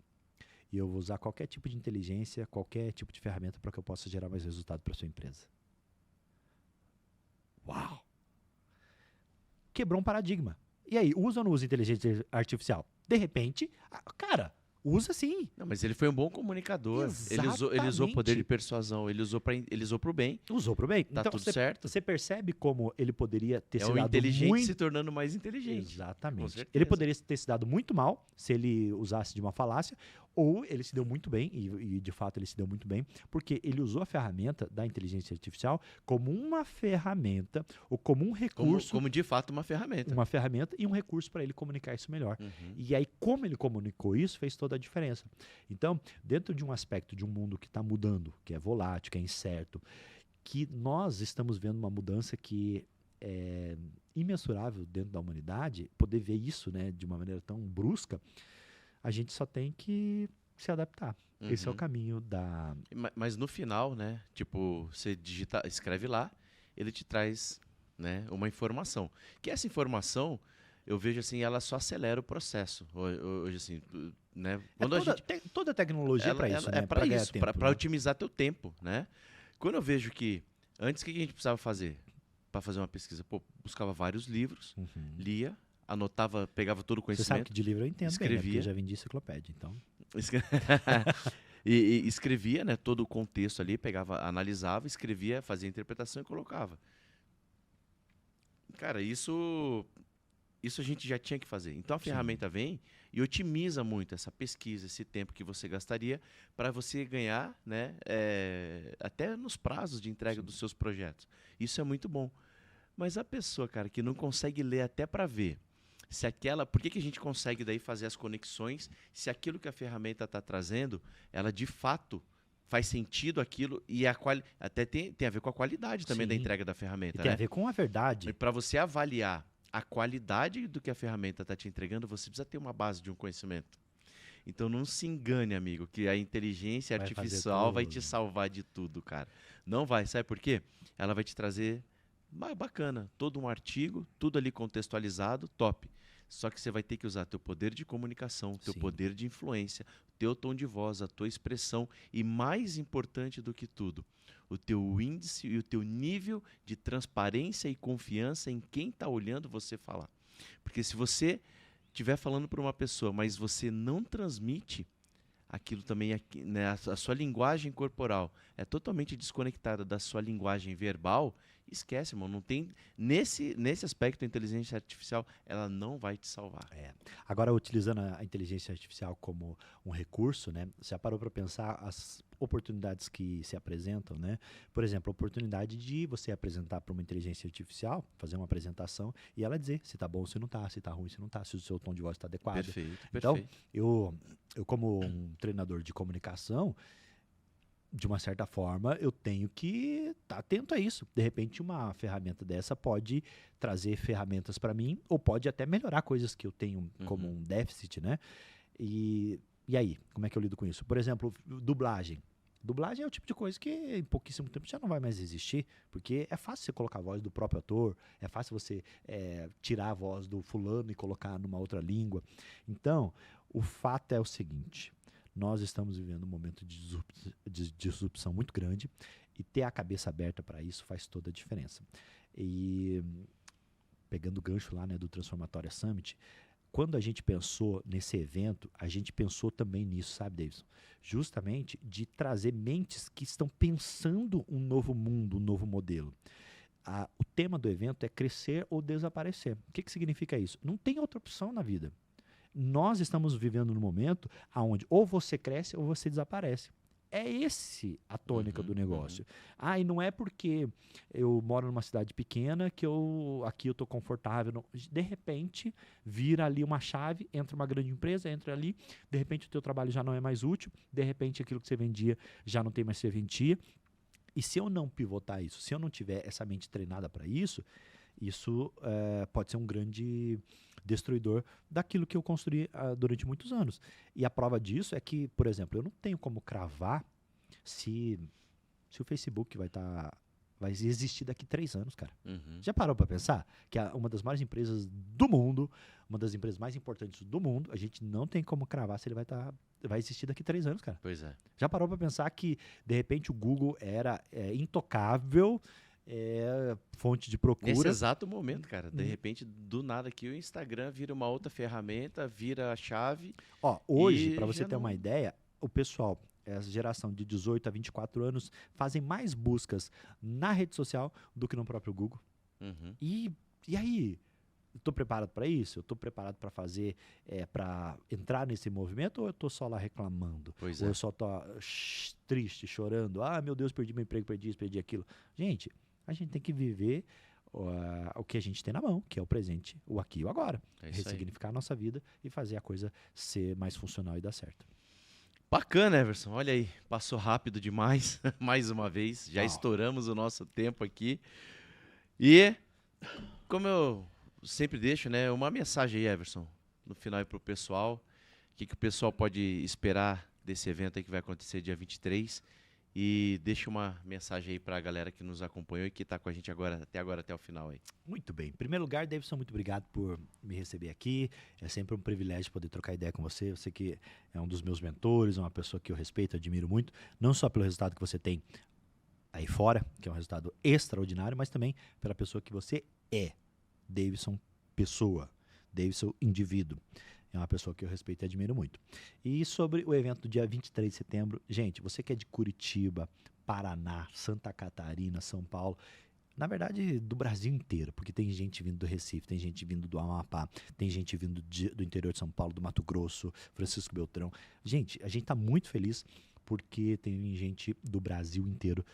E eu vou usar qualquer tipo de inteligência, qualquer tipo de ferramenta para que eu possa gerar mais resultado para sua empresa. Uau! Quebrou um paradigma. E aí, usa ou não usa inteligência artificial? De repente, cara, usa sim. Não, mas ele foi um bom comunicador. Ele usou o poder de Exatamente. persuasão, ele usou pro bem. Usou para o bem. Tá Então, tudo certo. você percebe como ele poderia ter É se o dado inteligente muito... se tornando mais inteligente. Com Exatamente. certeza. Ele poderia ter se dado muito mal se ele usasse de uma falácia, ou ele se deu muito bem, e de fato ele se deu muito bem, porque ele usou a ferramenta da inteligência artificial como uma ferramenta, ou como um recurso, Como de fato uma ferramenta. uma ferramenta e um recurso para ele comunicar isso melhor. Uhum. E aí, como ele comunicou isso, fez toda a diferença. Então, dentro de um aspecto de um mundo que está mudando, que é volátil, que é incerto, que nós estamos vendo uma mudança que é imensurável dentro da humanidade, poder ver isso, né, de uma maneira tão brusca, a gente só tem que se adaptar. Esse é o Uhum. caminho da... Mas no final, né? Tipo, você escreve lá, ele te traz, né, uma informação. Que essa informação, eu vejo assim, ela só acelera o processo. Hoje, assim, né? Quando a gente, toda tecnologia é para isso, né? é para ganhar isso, tempo, para né? otimizar teu tempo, né? Quando eu vejo que antes o que a gente precisava fazer para fazer uma pesquisa, pô, buscava vários livros, Uhum. lia, anotava, pegava todo o Você sabe conhecimento, que de livro eu entendo bem, né? Porque escrevia. eu já vendi enciclopédia, então... escre- e escrevia, né, todo o contexto ali, pegava, analisava, escrevia, fazia interpretação e colocava. Cara, isso a gente já tinha que fazer. Então a Sim. ferramenta vem e otimiza muito essa pesquisa, esse tempo que você gastaria para você ganhar, né, até nos prazos de entrega dos seus projetos. Isso é muito bom. Mas a pessoa, cara, que não consegue ler até para ver se aquela, por que a gente consegue daí fazer as conexões, se aquilo que a ferramenta está trazendo, ela de fato faz sentido aquilo e até tem a ver com a qualidade também da Sim. entrega da E ferramenta, tem a né? ver com a verdade. Para você avaliar a qualidade do que a ferramenta está te entregando, você precisa ter uma base de um conhecimento. Então não se engane, amigo, que a inteligência Vai fazer artificial vai te tudo. salvar de tudo, cara. Não vai, sabe por quê? Ela vai te trazer bacana, todo um artigo, tudo ali contextualizado, top. Só que você vai ter que usar teu poder de comunicação, teu Sim. poder de influência, teu tom de voz, a tua expressão e mais importante do que tudo, o teu índice e o teu nível de transparência e confiança em quem está olhando você falar. Porque se você estiver falando para uma pessoa, mas você não transmite aquilo também, né, a sua linguagem corporal é totalmente desconectada da sua linguagem verbal, esquece, irmão. Não tem, nesse aspecto, a inteligência artificial ela não vai te salvar. Agora, utilizando a inteligência artificial como um recurso, né? Você já parou para pensar as oportunidades que se apresentam, né? Por exemplo, a oportunidade de você apresentar para uma inteligência artificial, fazer uma apresentação e ela dizer se está bom, se não está, se está ruim, se não está, se o seu tom de voz está adequado. Perfeito, Então, perfeito. eu como um treinador de comunicação, de uma certa forma, eu tenho que estar atento a isso. De repente, uma ferramenta dessa pode trazer ferramentas para mim, ou pode até melhorar coisas que eu tenho como um déficit, né? E aí, como é que eu lido com isso? Por exemplo, dublagem. Dublagem é o tipo de coisa que em pouquíssimo tempo já não vai mais existir, porque é fácil você colocar a voz do próprio ator, é fácil você tirar a voz do fulano e colocar numa outra língua. Então, o fato é o seguinte: nós estamos vivendo um momento de disrupção muito grande e ter a cabeça aberta para isso faz toda a diferença. E pegando o gancho lá, né, do Transformatória Summit, quando a gente pensou nesse evento, a gente pensou também nisso, sabe, Davidson? Justamente de trazer mentes que estão pensando um novo mundo, um novo modelo. O tema do evento é crescer ou desaparecer. O que significa isso? Não tem outra opção na vida. Nós estamos vivendo num momento onde ou você cresce ou você desaparece. É esse a tônica do negócio. E não é porque eu moro numa cidade pequena que aqui eu estou confortável. Não. De repente, vira ali uma chave, entra uma grande empresa, entra ali, de repente o teu trabalho já não é mais útil, de repente aquilo que você vendia já não tem mais serventia. E se eu não pivotar isso, se eu não tiver essa mente treinada para isso pode ser um grande destruidor daquilo que eu construí durante muitos anos. E a prova disso é que, por exemplo, eu não tenho como cravar se o Facebook vai estar vai existir daqui 3 anos, cara. Uhum. Já parou para pensar que uma das maiores empresas do mundo, uma das empresas mais importantes do mundo, a gente não tem como cravar se ele vai existir daqui 3 anos, cara. Pois é. Já parou para pensar que, de repente, o Google era intocável, fonte de procura. Nesse exato momento, cara, de repente, do nada aqui, o Instagram vira uma outra ferramenta, vira a chave. Ó, hoje, E para você já ter uma não- ideia, o pessoal, essa geração de 18 a 24 anos, fazem mais buscas na rede social do que no próprio Google. Uhum. E aí? Estou preparado para isso? Eu estou preparado para fazer, para entrar nesse movimento, ou eu estou só lá reclamando? Pois Ou é. eu só estou triste, chorando? Ah, meu Deus, perdi meu emprego, perdi isso, perdi aquilo. Gente, a gente tem que viver o que a gente tem na mão, que é o presente, o aqui e o agora. É isso aí. Ressignificar a nossa vida e fazer a coisa ser mais funcional e dar certo. Bacana, Everson. Olha aí, passou rápido demais, mais uma vez. Já Ó. estouramos o nosso tempo aqui. E, como eu sempre deixo, né, uma mensagem aí, Everson, no final aí pro pessoal. O que o pessoal pode esperar desse evento aí que vai acontecer dia 23. E deixa uma mensagem aí pra galera que nos acompanhou e que tá com a gente agora, até o final aí. Muito bem. Em primeiro lugar, Davidson, muito obrigado por me receber aqui. É sempre um privilégio poder trocar ideia com você. Você que é um dos meus mentores, uma pessoa que eu respeito, admiro muito, não só pelo resultado que você tem aí fora, que é um resultado extraordinário, mas também pela pessoa que você é. Davidson, pessoa. Davidson, indivíduo. É uma pessoa que eu respeito e admiro muito. E sobre o evento do dia 23 de setembro, gente, você que é de Curitiba, Paraná, Santa Catarina, São Paulo, na verdade, do Brasil inteiro, porque tem gente vindo do Recife, tem gente vindo do Amapá, tem gente vindo do interior de São Paulo, do Mato Grosso, Francisco Beltrão. Gente, a gente está muito feliz porque tem gente do Brasil inteiro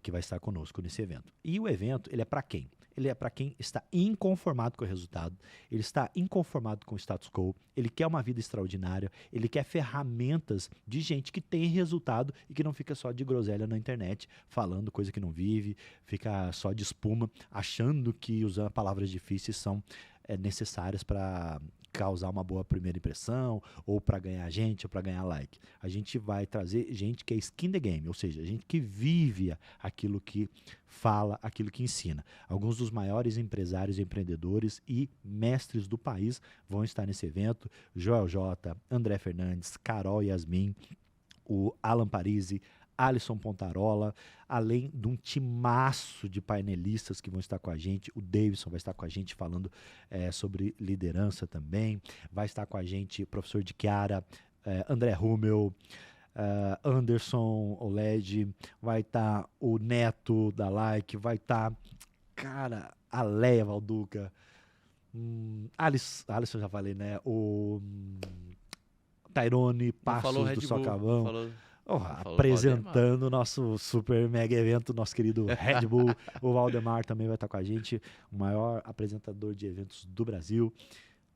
que vai estar conosco nesse evento. E o evento, ele é para quem? Ele é para quem está inconformado com o resultado, ele está inconformado com o status quo, ele quer uma vida extraordinária, ele quer ferramentas de gente que tem resultado e que não fica só de groselha na internet, falando coisa que não vive, fica só de espuma, achando que usando palavras difíceis são necessárias para causar uma boa primeira impressão, ou para ganhar gente, ou para ganhar like. A gente vai trazer gente que é skin the game, ou seja, gente que vive aquilo que fala, aquilo que ensina. Alguns dos maiores empresários, empreendedores e mestres do país vão estar nesse evento. Joel J, André Fernandes, Carol Yasmin, o Alan Parisi, Alisson Pontarola, além de um timaço de painelistas que vão estar com a gente. O Davidson vai estar com a gente falando sobre liderança também. Vai estar com a gente o professor de Chiara, André Rummel, Anderson Oled, vai estar o Neto da Like, vai estar, cara, a Leia Valduca, Alisson já falei, né? O Tairone Passos do Socavão. Apresentando o nosso super mega evento, nosso querido Red Bull. O Valdemar também vai estar com a gente, o maior apresentador de eventos do Brasil.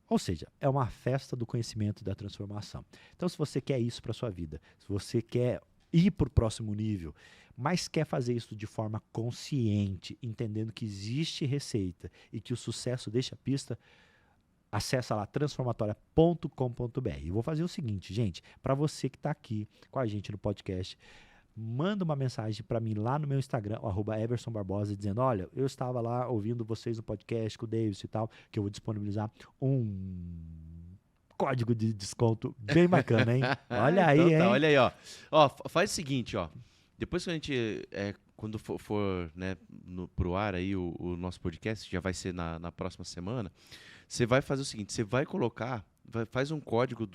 Ou seja, é uma festa do conhecimento e da transformação. Então, se você quer isso para sua vida, se você quer ir para o próximo nível, mas quer fazer isso de forma consciente, entendendo que existe receita e que o sucesso deixa a pista, acessa lá transformatória.com.br. Eu vou fazer o seguinte, gente, para você que está aqui com a gente no podcast, manda uma mensagem para mim lá no meu Instagram, @eversonbarbosa, dizendo, olha, eu estava lá ouvindo vocês no podcast com o Davis e tal, que eu vou disponibilizar um código de desconto bem bacana, hein? Olha aí, então, hein? Tá, olha aí, ó. Ó, faz o seguinte, ó. Depois que a gente, quando for né, pro ar aí o nosso podcast, já vai ser na próxima semana, você vai fazer o seguinte, você vai colocar, faz um código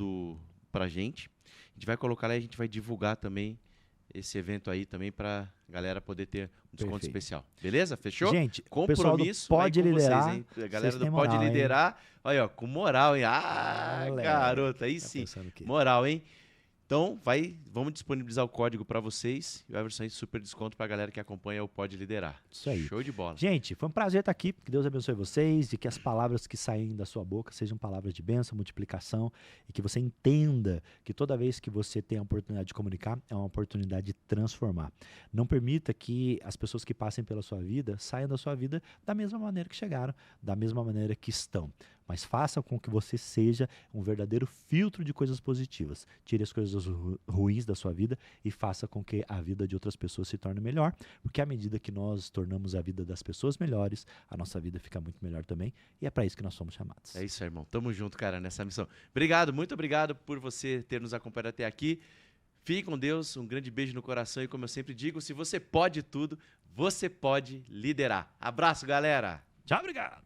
pra gente, a gente vai colocar lá e a gente vai divulgar também esse evento aí também pra galera poder ter um desconto Perfeito. especial. Beleza? Fechou? Gente, o pessoal do Compromisso Pode aí com Liderar, vocês, hein? A galera vocês do têm Pode moral, hein? Liderar, olha, ó, com moral, hein? Ah, Moleque. garoto, aí Tá sim. pensando o quê? Moral, hein? Então, vamos disponibilizar o código para vocês e o Everson aí super desconto para a galera que acompanha o Pode Liderar. Isso aí. Show de bola. Gente, foi um prazer estar aqui. Que Deus abençoe vocês e que as palavras que saem da sua boca sejam palavras de bênção, multiplicação e que você entenda que toda vez que você tem a oportunidade de comunicar, é uma oportunidade de transformar. Não permita que as pessoas que passem pela sua vida saiam da sua vida da mesma maneira que chegaram, da mesma maneira que estão. mas faça com que você seja um verdadeiro filtro de coisas positivas. Tire as coisas ruins da sua vida e faça com que a vida de outras pessoas se torne melhor, porque à medida que nós tornamos a vida das pessoas melhores, a nossa vida fica muito melhor também, e é para isso que nós somos chamados. É isso aí, irmão. Tamo junto, cara, nessa missão. Obrigado, muito obrigado por você ter nos acompanhado até aqui. Fique com Deus, um grande beijo no coração e como eu sempre digo, se você pode tudo, você pode liderar. Abraço, galera! Tchau, obrigado!